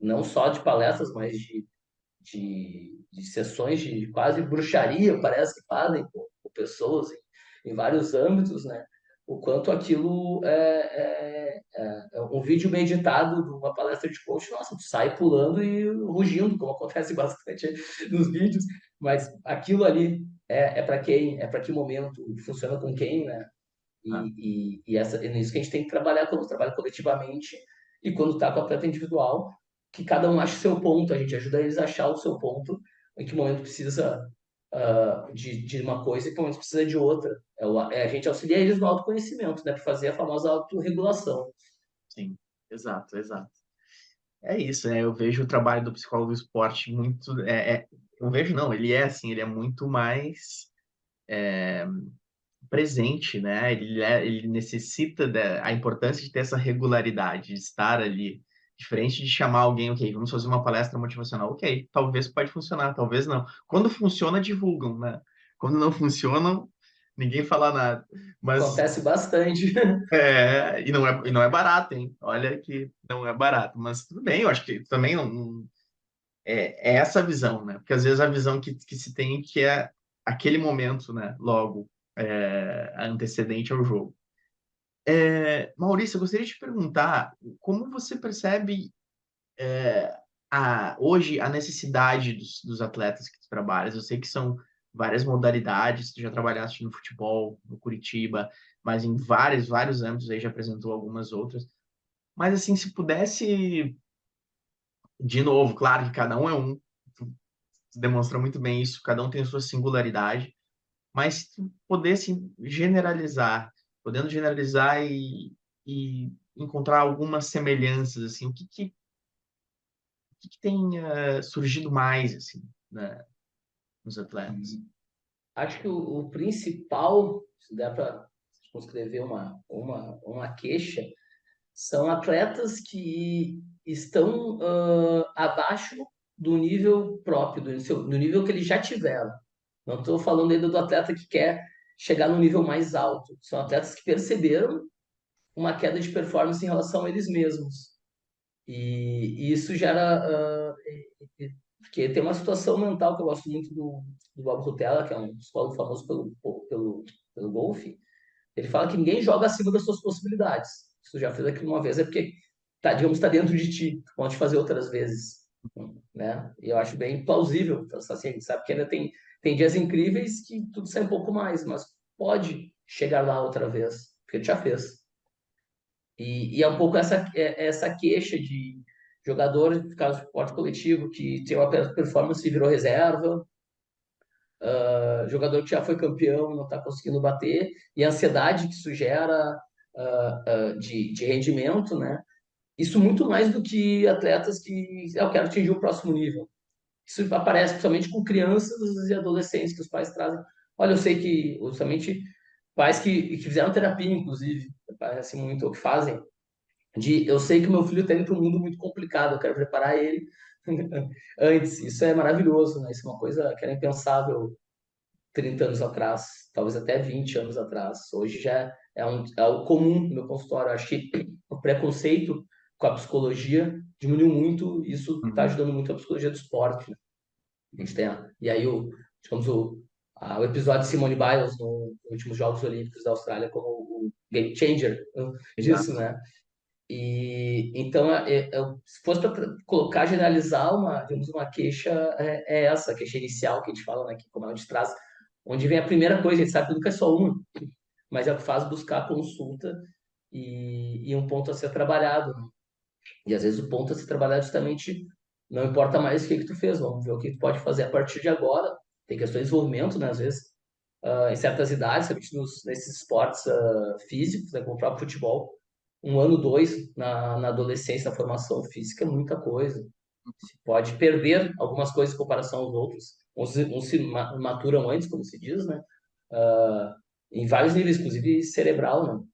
não só de palestras, mas de sessões de quase bruxaria, parece que fazem com pessoas em vários âmbitos, né? O quanto aquilo é um vídeo bem editado de uma palestra de coach, nossa, tu sai pulando e rugindo, como acontece bastante nos vídeos, mas aquilo ali é para quem, é para que momento, funciona com quem, né? Ah, É nisso que a gente tem que trabalhar quando trabalha coletivamente e quando está com o atleta individual, que cada um ache seu ponto, a gente ajuda eles a achar o seu ponto, em que momento precisa de uma coisa e que momento precisa de outra. A gente auxilia eles no autoconhecimento, né, para fazer a famosa autorregulação. sim, exato, exato. É isso, né? Eu vejo o trabalho do psicólogo do esporte muito. Eu vejo, não, ele é assim, ele é muito mais presente, né? Ele necessita a importância de ter essa regularidade, de estar ali. Diferente de chamar alguém, ok, vamos fazer uma palestra motivacional. Ok, talvez pode funcionar, talvez não. Quando funciona, divulgam, né? Quando não funcionam, ninguém fala nada. Mas Acontece bastante. e não é barato, hein? Olha que não é barato, mas tudo bem, eu acho que também é essa visão, né? Porque às vezes a visão que se tem que é aquele momento, né? Logo, antecedente ao jogo. Maurício, eu gostaria de te perguntar como você percebe hoje a necessidade dos atletas que tu trabalhas. Eu sei que são várias modalidades, tu já trabalhaste no futebol, no Curitiba, mas em vários âmbitos aí já apresentou algumas outras. Mas assim, se pudesse, de novo, claro que cada um é um, tu demonstra muito bem isso, cada um tem a sua singularidade, mas se tu pudesse generalizar, podendo generalizar e encontrar algumas semelhanças, assim, o que tem surgido mais, assim, né, nos atletas? Acho que o principal, se der para escrever uma queixa, são atletas que estão abaixo do nível próprio, do nível que eles já tiveram. Não estou falando ainda do atleta que quer chegar no nível mais alto. São atletas que perceberam uma queda de performance em relação a eles mesmos. E isso gera. Porque tem uma situação mental que eu gosto muito do Bob Rotella, que é um psicólogo famoso pelo golfe. Ele fala que ninguém joga acima das suas possibilidades. Se tu já fez aquilo uma vez, é porque, tá, digamos, está dentro de ti. Tu pode fazer outras vezes. Né? E eu acho bem plausível pensar assim. A gente sabe que ainda tem dias incríveis que tudo sai um pouco mais, mas pode chegar lá outra vez, porque tu já fez. E é um pouco essa queixa de jogador, no caso do esporte coletivo, que tem uma performance e virou reserva, jogador que já foi campeão e não está conseguindo bater, e a ansiedade que isso gera de rendimento, né? Isso muito mais do que atletas que eu quero atingir o próximo nível. Isso aparece principalmente com crianças e adolescentes que os pais trazem. Olha, eu sei que, justamente, pais que fizeram terapia, inclusive, parece muito o que fazem, eu sei que o meu filho está indo para um mundo muito complicado, eu quero preparar ele antes. Isso é maravilhoso, né? Isso é uma coisa que era impensável 30 anos atrás, talvez até 20 aanos atrás. Hoje já é o comum no meu consultório. Acho que o preconceito com a psicologia diminuiu muito, e isso está Uhum. ajudando muito a psicologia do esporte, né? A gente tem, e aí, digamos, o episódio de Simone Biles nos últimos Jogos Olímpicos da Austrália como o game changer disso, Exato. né? E então, se fosse para colocar, generalizar digamos, uma queixa, é essa, a queixa inicial que a gente fala, né, que como é onde traz, onde vem a primeira coisa, a gente sabe que nunca é só uma, mas é o que faz buscar consulta e um ponto a ser trabalhado, né? E às vezes o ponto a ser trabalhado justamente não importa mais o que tu fez, vamos ver o que tu pode fazer a partir de agora. Tem questões de desenvolvimento, né, às vezes, em certas idades, nesses esportes físicos, né, como o próprio futebol, um ano, dois na adolescência, na formação física é muita coisa. Se pode perder algumas coisas em comparação aos outros. Uns se maturam antes, como se diz, né? Em vários níveis, inclusive cerebral, né?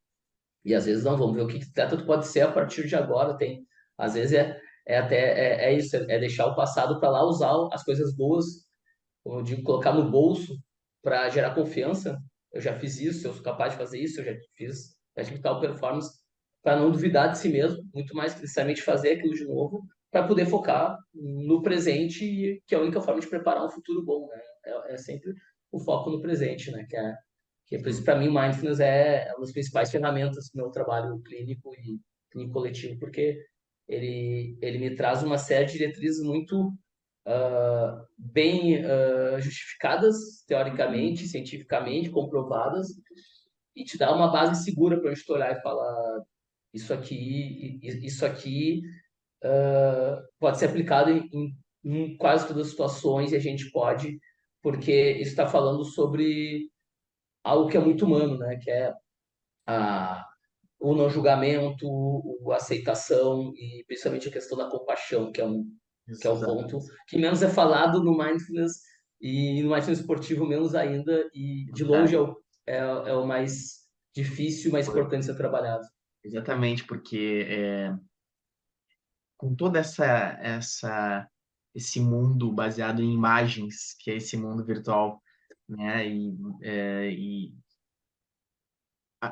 E às vezes não, vamos ver o que atleta tu pode ser a partir de agora. Às vezes é isso, é deixar o passado para lá, usar as coisas boas, como eu digo, colocar no bolso para gerar confiança. Eu já fiz isso, eu sou capaz de fazer isso, eu já tive tal performance, para não duvidar de si mesmo, muito mais que necessariamente fazer aquilo de novo, para poder focar no presente, que é a única forma de preparar um futuro bom, né? É sempre o foco no presente, né? Que é por isso, Sim. para mim, o mindfulness é uma das principais ferramentas do meu trabalho clínico e clínico coletivo, porque ele me traz uma série de diretrizes muito bem justificadas, Uhum. teoricamente, cientificamente, comprovadas, e te dá uma base segura para a gente olhar e falar isso aqui pode ser aplicado em quase todas as situações e a gente pode, porque isso está falando sobre algo que é muito humano, né? Que é a, o não julgamento, a aceitação e principalmente a questão da compaixão, que é o ponto Exato. que menos é falado no mindfulness e no mindfulness esportivo menos ainda, e de longe Verdade. é o mais difícil e mais importante de ser trabalhado. Exatamente, porque com toda esse mundo baseado em imagens, que é esse mundo virtual, né? E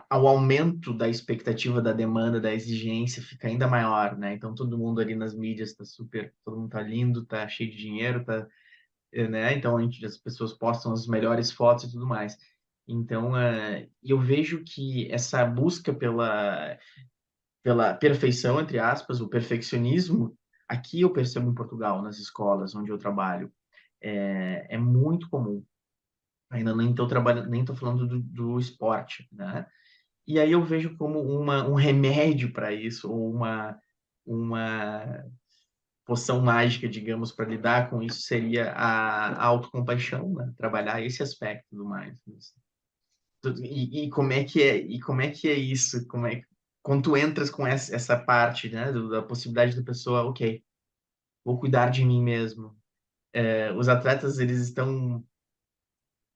ao aumento da expectativa, da demanda, da exigência fica ainda maior, né? Então todo mundo ali nas mídias está super, todo mundo tá lindo, tá cheio de dinheiro, tá, né? Então as pessoas postam as melhores fotos e tudo mais. Então, eu vejo que essa busca pela perfeição, entre aspas, o perfeccionismo, aqui eu percebo em Portugal, nas escolas onde eu trabalho, é muito comum. Ainda nem estou trabalhando, nem estou falando do esporte, né? E aí eu vejo como um remédio para isso, ou uma poção mágica, digamos, para lidar com isso seria a autocompaixão, né? Trabalhar esse aspecto do mindfulness. E como é que é isso? Quando tu entras com essa parte, né, da possibilidade da pessoa, ok, vou cuidar de mim mesmo. Os atletas, eles estão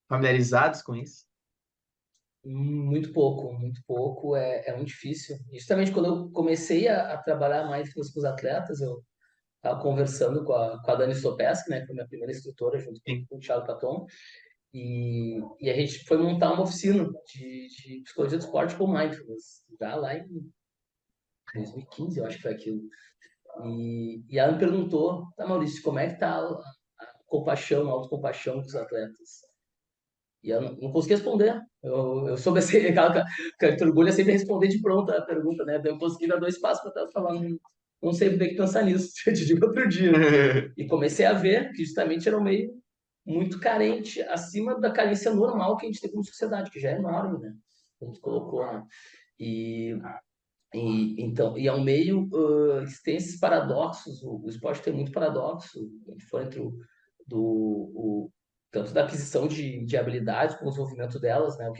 familiarizados com isso? Muito pouco, é muito difícil. Justamente quando eu comecei a trabalhar mais com os atletas, eu estava conversando com a Dani Sopeski, né, que foi minha primeira instrutora, junto Sim. com o Thiago Paton, e a gente foi montar uma oficina de psicologia do esporte com mindfulness, já lá em 2015, eu acho que foi aquilo. E ela me perguntou, tá, Maurício, como é que tá a compaixão, a autocompaixão dos atletas? E eu não consegui responder. Eu soube assim, aquela orgulho é sempre responder de pronto a pergunta, né? Daí eu consegui dar 2 passos para trás e falar, não sei bem que pensar nisso, eu te digo outro dia. E comecei a ver que justamente era um meio muito carente, acima da carência normal que a gente tem como sociedade, que já é enorme, né? Como tu colocou, né? E, então, e é um meio que tem esses paradoxos, o esporte tem muito paradoxo, a gente for entre tanto da aquisição de habilidades como o desenvolvimento delas, né?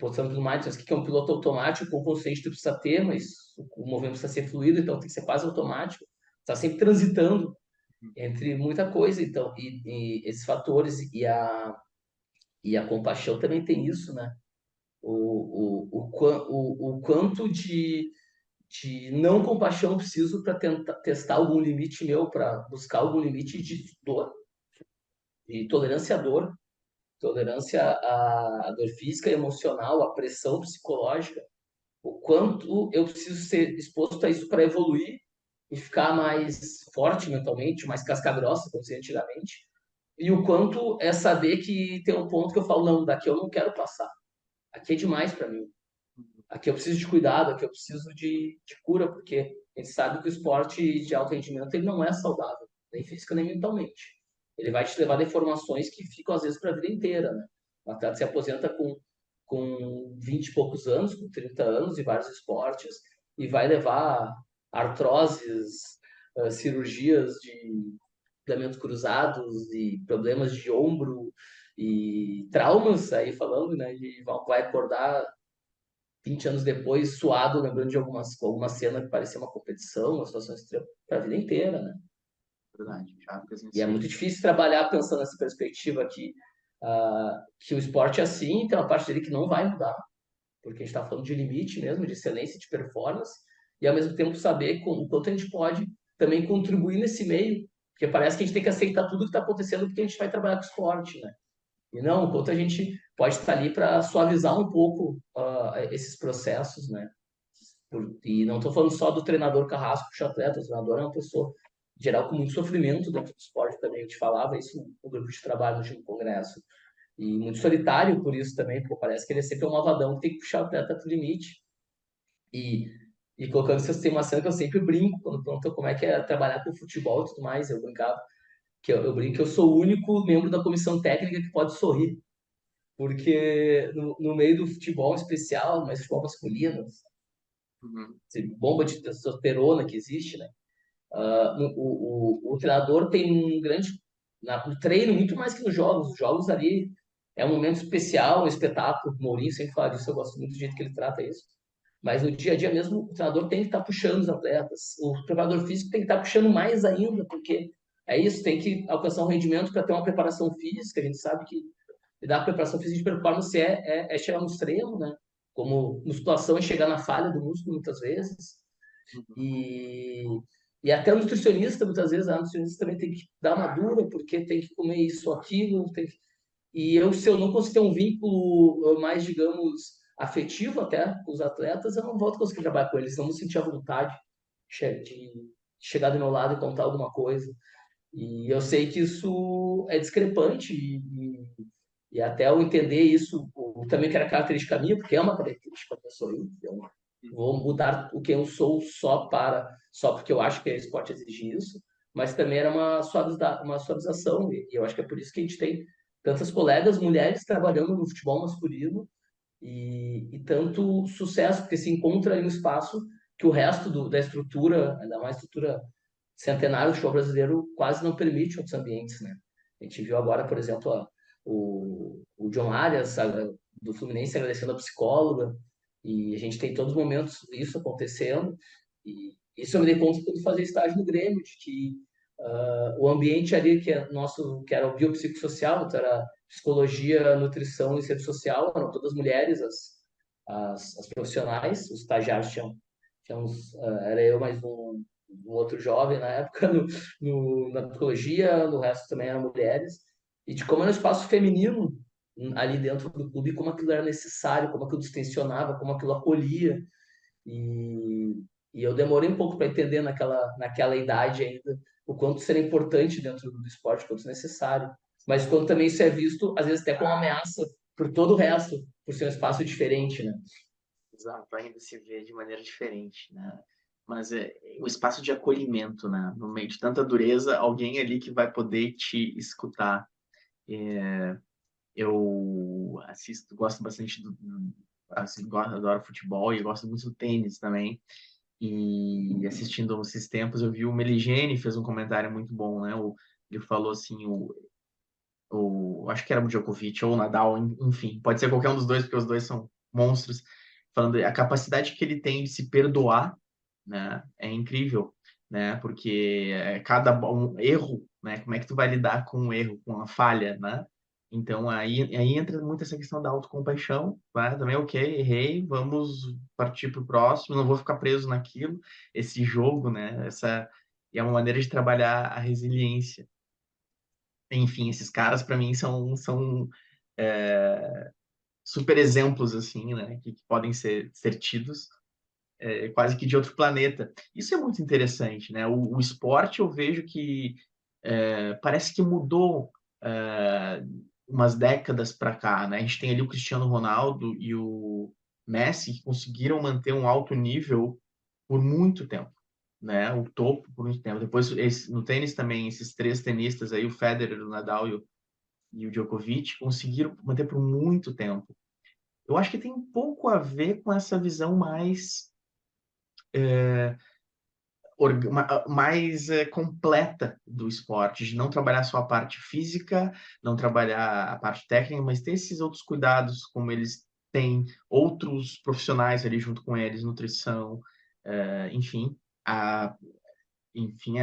Portanto, do mindfulness, o que é um piloto automático, com consciente tu precisa ter, mas o movimento precisa ser fluido, então tem que ser quase automático, está sempre transitando entre muita coisa, então, e esses fatores e a compaixão também tem isso, né? O quanto de não compaixão eu preciso para tentar testar algum limite meu, para buscar algum limite de dor, de tolerância à dor, tolerância à dor física e emocional, à pressão psicológica, o quanto eu preciso ser exposto a isso para evoluir e ficar mais forte mentalmente, mais casca-grossa, como dizia antigamente, e o quanto é saber que tem um ponto que eu falo, não, daqui eu não quero passar, aqui é demais para mim, aqui eu preciso de cuidado, aqui eu preciso de cura, porque a gente sabe que o esporte de alto rendimento ele não é saudável, nem física nem mentalmente. Ele vai te levar a deformações que ficam às vezes para a vida inteira, né? O atleta se aposenta com 20 e poucos anos, com 30 anos e vários esportes e vai levar artroses, cirurgias de ligamentos cruzados e problemas de ombro e traumas aí falando, né? E vai acordar 20 anos depois, suado, lembrando de alguma cena que parecia uma competição, uma situação extrema, para a vida inteira, né? Verdade, já E é presenciei. muito difícil trabalhar pensando nessa perspectiva que o esporte é assim, tem uma parte dele que não vai mudar, porque a gente está falando de limite mesmo, de excelência, de performance, e ao mesmo tempo saber o quanto a gente pode também contribuir nesse meio, porque parece que a gente tem que aceitar tudo que está acontecendo porque a gente vai trabalhar com esporte, né? E não, o quanto a gente pode estar ali para suavizar um pouco esses processos, né? E não estou falando só do treinador carrasco, puxa atleta, o treinador é uma pessoa, em geral, com muito sofrimento dentro do esporte também. A gente falava isso no grupo de trabalho no último congresso. E muito solitário por isso também, porque parece que ele é sempre um malvadão que tem que puxar o atleta para o limite. E, e colocando essa uma cena que eu sempre brinco, quando perguntam como é que é trabalhar com futebol e tudo mais, eu brincava, que eu brinco que eu sou o único membro da comissão técnica que pode sorrir. Porque no meio do futebol especial, mas futebol masculino, Uhum. bomba de testosterona que existe, né? O treinador tem um grande no treino muito mais que nos jogos. Os jogos ali é um momento especial, um espetáculo. O Mourinho sempre fala disso, eu gosto muito do jeito que ele trata isso. Mas no dia a dia mesmo, o treinador tem que estar puxando os atletas. O preparador físico tem que estar puxando mais ainda, porque é isso, tem que alcançar um rendimento para ter uma preparação física. A gente sabe que lidar com preparação física de performance é chegar no extremo, né? Como musculação é chegar na falha do músculo muitas vezes. Uhum. E, e até o nutricionista, muitas vezes, a nutricionista também tem que dar uma dura, porque tem que comer isso ou aquilo. E se eu não conseguir ter um vínculo mais, digamos, afetivo até com os atletas, eu não vou conseguir trabalhar com eles, não vou sentir a vontade de chegar do meu lado e contar alguma coisa. E eu sei que isso é discrepante e até eu entender isso, também que era característica minha, porque é uma característica da pessoa, eu vou mudar o que eu sou só porque eu acho que o esporte exige isso, mas também era uma suavização, e eu acho que é por isso que a gente tem tantas colegas mulheres trabalhando no futebol masculino e tanto sucesso, porque se encontra em um espaço que o resto da estrutura, ainda mais estrutura centenária do futebol brasileiro, quase não permite outros ambientes, né? A gente viu agora, por exemplo, o John Arias, do Fluminense, agradecendo a psicóloga, e a gente tem todos os momentos isso acontecendo, e isso eu me dei conta quando fazia estágio no Grêmio, de que o ambiente ali que é nosso, que era o biopsicossocial, então era psicologia, nutrição e serviço social, eram todas mulheres, as profissionais, os estagiários tinham uns, era eu mais um outro jovem na época na psicologia, no resto também eram mulheres, e de como era um espaço feminino ali dentro do clube, como aquilo era necessário, como aquilo distensionava, como aquilo acolhia, e, e eu demorei um pouco para entender naquela idade ainda o quanto isso era importante dentro do esporte, o quanto isso é necessário. Mas quando também isso é visto, às vezes até como ameaça por todo o resto, por ser um espaço diferente, né? Exato, ainda se vê de maneira diferente, né? Mas é o espaço de acolhimento, né? No meio de tanta dureza, alguém ali que vai poder te escutar. Eu assisto, gosto bastante adoro futebol e gosto muito do tênis também. E assistindo esses tempos, eu vi o Meligeni fez um comentário muito bom, né? Ele falou assim, acho que era o Djokovic ou o Nadal, enfim, pode ser qualquer um dos dois, porque os dois são monstros, falando a capacidade que ele tem de se perdoar, né? É incrível, né? Porque cada um erro, né? Como é que tu vai lidar com um erro, com uma falha, né? Então aí entra muito essa questão da autocompaixão, né? Também, ok, errei, vamos partir para o próximo, não vou ficar preso naquilo, esse jogo, né? Essa é uma maneira de trabalhar a resiliência. Enfim, esses caras para mim são super exemplos assim, né? Que podem ser tidos quase que de outro planeta. Isso é muito interessante, né? O esporte eu vejo que parece que mudou umas décadas para cá, né? A gente tem ali o Cristiano Ronaldo e o Messi que conseguiram manter um alto nível por muito tempo, né? O topo por muito tempo. Depois, no tênis também, esses três tenistas aí, o Federer, o Nadal e o Djokovic, conseguiram manter por muito tempo. Eu acho que tem um pouco a ver com essa visão mais completa do esporte, de não trabalhar só a parte física, não trabalhar a parte técnica, mas ter esses outros cuidados, como eles têm outros profissionais ali junto com eles, nutrição, enfim, a,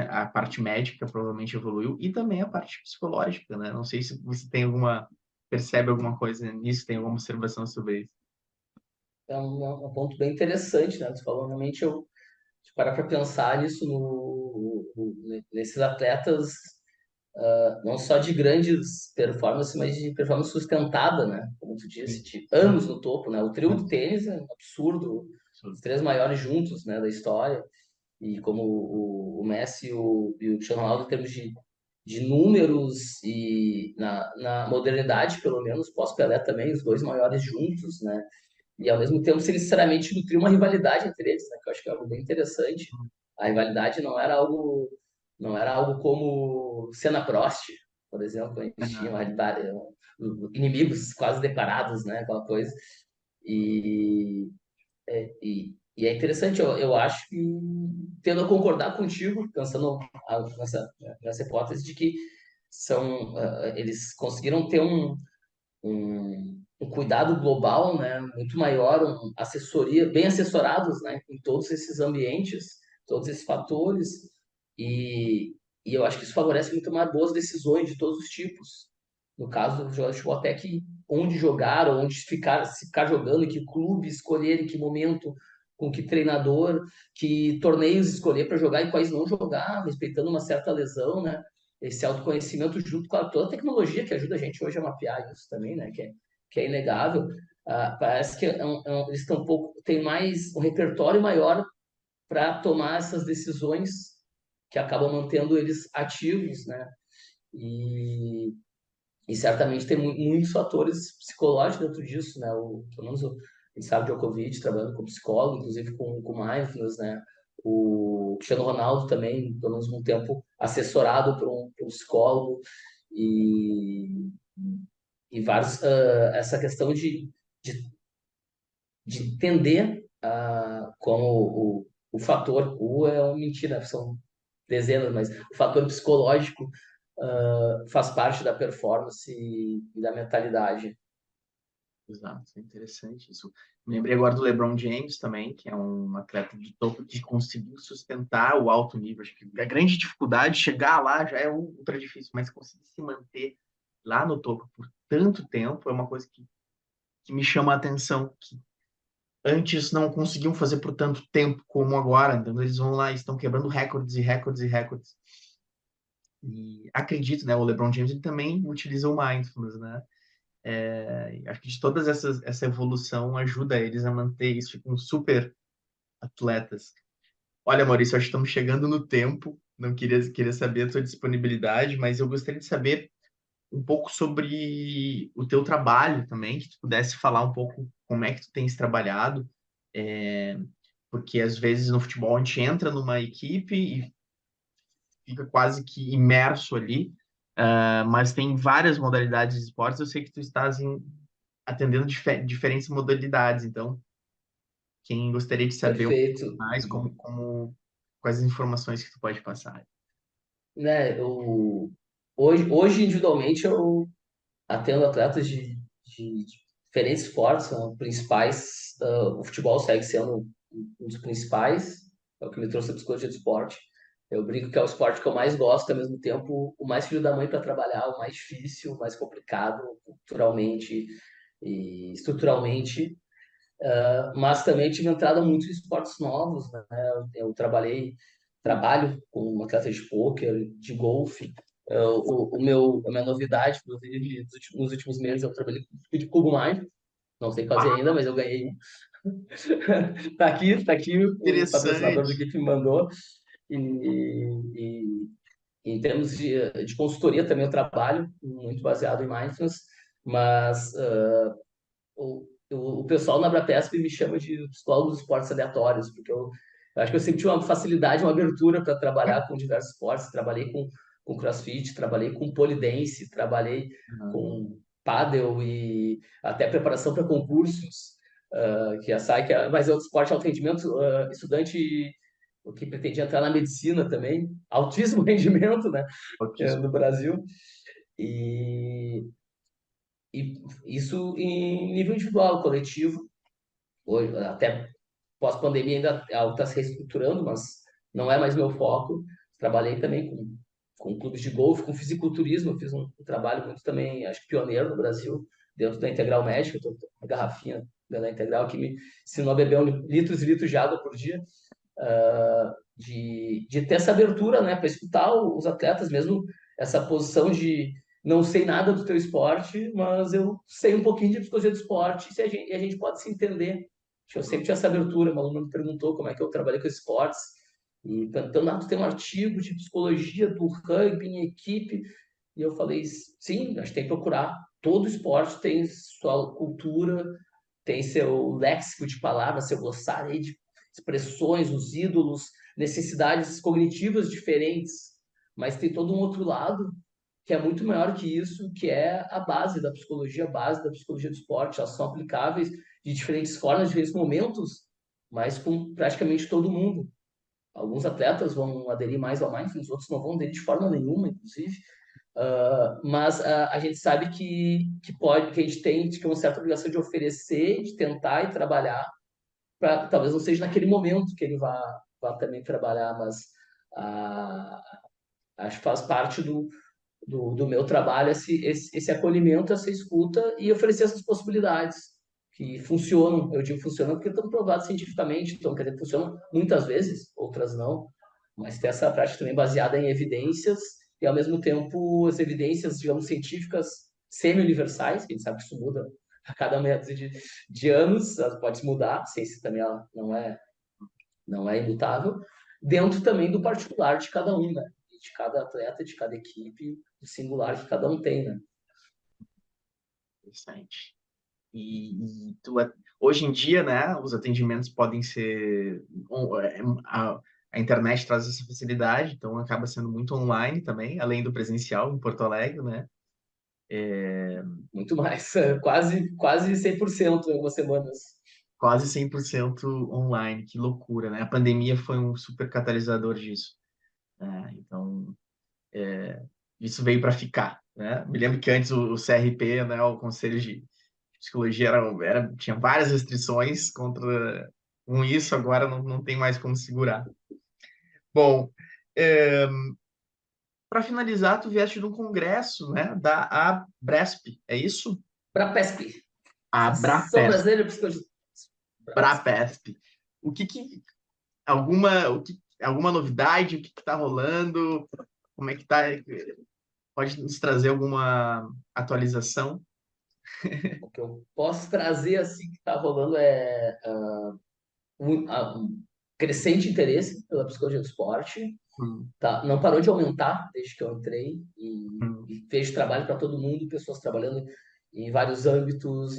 a parte médica provavelmente evoluiu e também a parte psicológica, né? Não sei se você percebe alguma coisa nisso, tem alguma observação sobre isso. É um ponto bem interessante, né? Você falou, realmente, se parar para pensar nisso nesses atletas, não só de grandes performances, mas de performance sustentada, né? Como tu disse, Sim, de anos no topo, né? O trio do tênis é um absurdo, os absurdo. três maiores juntos, né, da história, e como o Messi e o Cristiano Ronaldo, em termos de números e na modernidade, pelo menos, pós-Pelé também, os dois maiores juntos, né? E ao mesmo tempo, sem necessariamente nutrir uma rivalidade entre eles, né? Que eu acho que é algo bem interessante. A rivalidade não era algo como Senna Prost, por exemplo, a gente tinha uma Aham. rivalidade, inimigos quase declarados, né? Aquela coisa. E, e é interessante, eu acho que, tendo a concordar contigo, pensando nessa hipótese de que eles conseguiram ter um cuidado global, né, muito maior, assessoria, bem assessorados, né, em todos esses ambientes, todos esses fatores, e, e eu acho que isso favorece muito mais boas decisões de todos os tipos. No caso do jogador de futebol, até que onde jogar, ou onde ficar, se ficar jogando, em que clube escolher, em que momento, com que treinador, que torneios escolher para jogar e quais não jogar, respeitando uma certa lesão, né? Esse autoconhecimento junto com toda a tecnologia que ajuda a gente hoje a mapear isso também, né? Que é inegável. Parece que eles estão um pouco, tem mais um repertório maior para tomar essas decisões que acabam mantendo eles ativos, né? E, e certamente tem muitos fatores psicológicos dentro disso, né? Pelo menos a gente sabe de Djokovic trabalhando com psicólogo, inclusive com mindfulness, né? O Cristiano Ronaldo também, pelo menos um tempo, assessorado por um psicólogo e, e vários, essa questão de de entender como o fator, o é uma mentira, são dezenas, mas o fator psicológico faz parte da performance e da mentalidade. Exato, é interessante isso. Me lembrei agora do LeBron James também, que é um atleta de topo que conseguiu sustentar o alto nível. Acho que a grande dificuldade, chegar lá já é ultra difícil, mas conseguir se manter lá no topo por tanto tempo é uma coisa que me chama a atenção, que antes não conseguiam fazer por tanto tempo como agora. Então eles vão lá e estão quebrando recordes e recordes e recordes. E acredito, né, o LeBron James ele também utiliza o mindfulness, né? Acho que de todas essa evolução ajuda eles a manter isso, ficam super atletas. Olha, Maurício, acho que estamos chegando no tempo, não queria saber a tua disponibilidade, mas eu gostaria de saber um pouco sobre o teu trabalho também, que tu pudesse falar um pouco como é que tu tens trabalhado, é, porque às vezes no futebol a gente entra numa equipe e fica quase que imerso ali, mas tem várias modalidades de esportes, eu sei que tu estás atendendo diferentes modalidades. Então, quem gostaria de saber um pouco Perfeito. mais, quais as informações que tu pode passar? Né, hoje, individualmente, eu atendo atletas de diferentes esportes, são principais. O futebol segue sendo um dos principais, é o que me trouxe a psicologia do esporte. Eu brinco que é o esporte que eu mais gosto, ao mesmo tempo, o mais filho da mãe para trabalhar, o mais difícil, o mais complicado, culturalmente e estruturalmente. Mas também tive entrada muito em esportes novos, né? Eu trabalho com um atleta de pôquer, de golfe. A minha novidade, inclusive, nos últimos meses, eu trabalhei com o Cubo Mind. Não sei fazer Ah, ainda, mas eu ganhei. Tá aqui o patrocinador do interessante. Geek me mandou. E em termos de consultoria também eu trabalho, muito baseado em mindfulness, mas o pessoal na Abrapesp me chama de psicólogo dos esportes aleatórios, porque eu acho que eu sempre tive uma facilidade, uma abertura para trabalhar com diversos esportes. Trabalhei com CrossFit, trabalhei com pole dance, trabalhei com paddle e até preparação para concursos, que a SAI, mas é outro esporte de alto rendimento, estudante o que pretendia entrar na medicina também, altíssimo rendimento, né, Autismo. no Brasil. E, e isso em nível individual, coletivo. Hoje, até pós-pandemia ainda algo está se reestruturando, mas não é mais meu foco. Trabalhei também com clubes de golfe, com fisiculturismo. Eu fiz um trabalho muito também, acho que pioneiro no Brasil, dentro da Integral Médica. Eu tô com uma garrafinha da Integral que me ensinou a beber litros e litros de água por dia. De ter essa abertura, né, para escutar os atletas, mesmo essa posição de não sei nada do teu esporte, mas eu sei um pouquinho de psicologia do esporte e a gente pode se entender. Eu sempre tinha essa abertura. Uma aluna me perguntou como é que eu trabalhei com esportes e perguntando, tu tem um artigo de psicologia do rugby em equipe? E eu falei, sim, a gente tem que procurar. Todo esporte tem sua cultura, tem seu léxico de palavras, seu glossário de expressões, os ídolos, necessidades cognitivas diferentes, mas tem todo um outro lado que é muito maior que isso, que é a base da psicologia, a base da psicologia do esporte. Elas são aplicáveis de diferentes formas, de diferentes momentos, mas com praticamente todo mundo. Alguns atletas vão aderir mais ao mindfulness, outros não vão aderir de forma nenhuma, inclusive. Mas a gente sabe que a gente tem uma certa obrigação de oferecer, de tentar e trabalhar para talvez não seja naquele momento que ele vá também trabalhar, mas uh, acho que faz parte do meu trabalho esse acolhimento, essa escuta e oferecer essas possibilidades que funcionam. Eu digo funcionam porque estão provados cientificamente, então quer dizer, funcionam muitas vezes, outras não, mas ter essa prática também baseada em evidências e ao mesmo tempo as evidências, digamos, científicas semi-universais, que a gente sabe que isso muda a cada método de anos, pode mudar, a ciência também ela não é imutável, dentro também do particular de cada um, né? De cada atleta, de cada equipe, do singular que cada um tem, né? Interessante. Hoje em dia, né, os atendimentos podem ser a internet traz essa facilidade, então acaba sendo muito online também, além do presencial em Porto Alegre, né? Muito mais, quase 100% em algumas semanas. quase 100% online, que loucura, né? A pandemia foi um super catalisador disso, né? Então, isso veio para ficar, né? Me lembro que antes o CRP, né, o Conselho de Psicologia, tinha várias restrições contra com isso, agora não tem mais como segurar. Bom, para finalizar, tu vieste de um congresso, né, da Abresp, é isso? Para PESP, Associação Abrapesp, Brasileira de Psicologia. Brapesp. O que que alguma novidade, o que está rolando, como é que está? Pode nos trazer alguma atualização? O que eu posso trazer assim que está rolando é um crescente interesse pela psicologia do esporte. Hum, Tá, não parou de aumentar desde que eu entrei hum, e fez trabalho para todo mundo, pessoas trabalhando em vários âmbitos,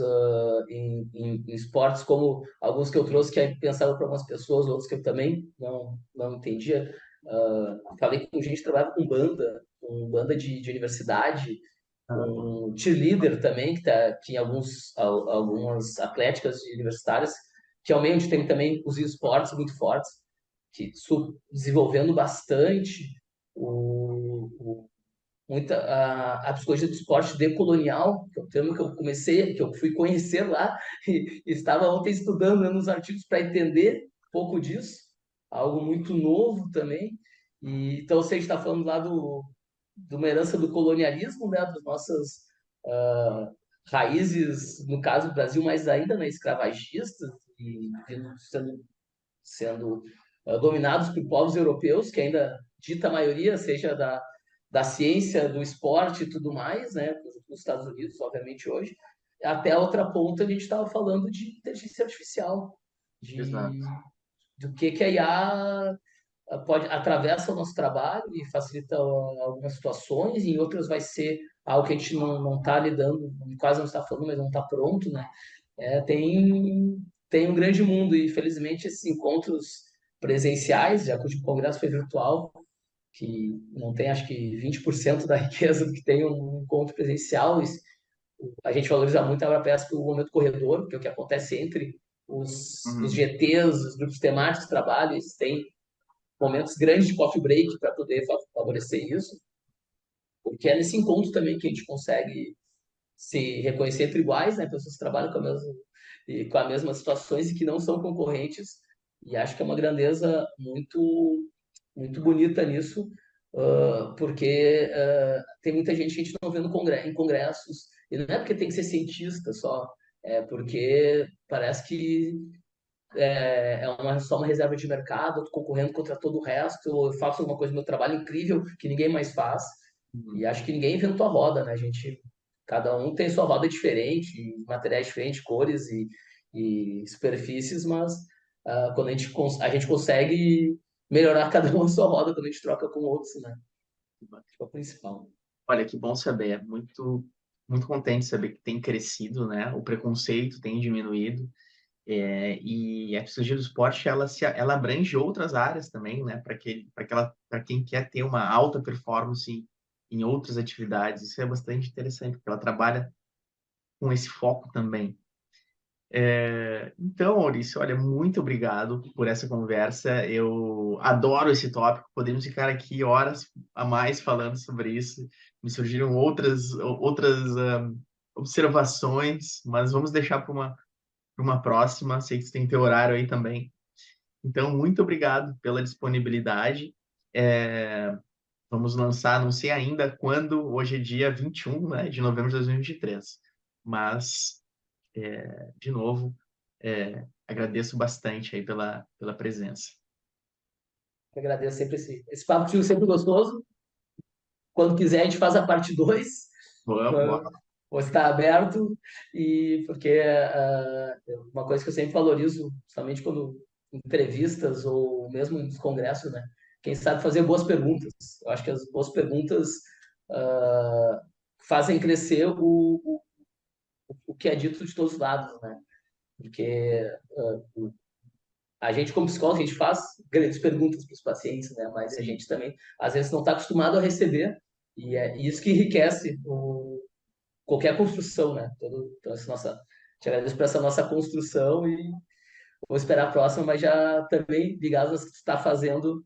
em esportes, como alguns que eu trouxe que pensavam para algumas pessoas, outros que eu também não entendia. Falei com gente que trabalhava com banda de universidade, ah, com cheerleader também, que em algumas atléticas universitárias, que é o meio onde tem também os esportes muito fortes, que desenvolvendo bastante a psicologia do esporte decolonial, que é o termo que eu comecei, que eu fui conhecer lá, e estava ontem estudando nos artigos para entender um pouco disso, algo muito novo também. E, então, se a gente está falando lá de uma herança do colonialismo, né, das nossas uh, raízes, no caso do Brasil, mais ainda, né, escravagistas, e sendo dominados por povos europeus, que ainda dita a maioria, seja da ciência, do esporte e tudo mais, né, nos Estados Unidos, obviamente, hoje. Até a outra ponta, a gente estava falando de inteligência artificial, de, exato. do que a IA pode atravessa o nosso trabalho e facilita algumas situações, e em outras vai ser algo que a gente não está lidando, quase não está falando, mas não está pronto, né? Tem um grande mundo e, felizmente, esses encontros presenciais, já que o último congresso foi virtual, que não tem, acho que, 20% da riqueza do que tem um encontro presencial. A gente valoriza muito a Abrapesp o momento corredor, que é o que acontece entre os Uhum, GTs, os grupos temáticos de trabalho, eles têm momentos grandes de coffee break para poder favorecer isso, porque é nesse encontro também que a gente consegue se reconhecer entre iguais, né? Pessoas que trabalham com as mesmas situações e que não são concorrentes. E acho que é uma grandeza muito bonita nisso, porque tem muita gente que a gente não vê no em congressos. E não é porque tem que ser cientista só, é porque parece que só uma reserva de mercado, eu tô concorrendo contra todo o resto, eu faço alguma coisa no meu trabalho incrível que ninguém mais faz. uhum. E acho que ninguém inventou a roda, né? Cada um tem sua roda diferente, materiais diferentes, cores e superfícies, mas quando a gente consegue melhorar cada um a sua roda quando a gente troca com outros, né? Acho que é o principal. Olha, que bom saber. É muito contente saber que tem crescido, né? O preconceito tem diminuído. E a psicologia do esporte ela abrange outras áreas também, né? Para quem quer ter uma alta performance em outras atividades. Isso é bastante interessante, porque ela trabalha com esse foco também. Então, Maurício, olha, muito obrigado por essa conversa. Eu adoro esse tópico. Podemos ficar aqui horas a mais falando sobre isso. Me surgiram outras observações, mas vamos deixar para uma próxima. Sei que você tem teu horário aí também. Então, muito obrigado pela disponibilidade. É, Vamos lançar, não sei ainda quando, hoje é dia 21, né, de novembro de 2023. Mas, de novo, agradeço bastante aí pela presença. Eu agradeço sempre esse papo contigo, sempre gostoso. Quando quiser, a gente faz a parte 2. Vamos, bora. Vou estar aberto, e porque uma coisa que eu sempre valorizo, justamente quando entrevistas ou mesmo nos congressos, né? Quem sabe fazer boas perguntas. Eu acho que as boas perguntas uh, fazem crescer o que é dito de todos os lados, né? Porque a gente, como psicólogo, a gente faz grandes perguntas para os pacientes, né? Mas a Sim, gente também, às vezes, não está acostumado a receber, e é isso que enriquece qualquer construção, né? Então, te agradeço por essa nossa construção Vou esperar a próxima, mas já também ligado às que tu está fazendo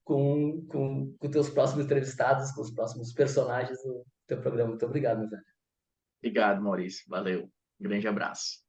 com teus próximos entrevistados, com os próximos personagens do teu programa. Muito obrigado, meu velho. Obrigado, Maurício. Valeu. Grande abraço.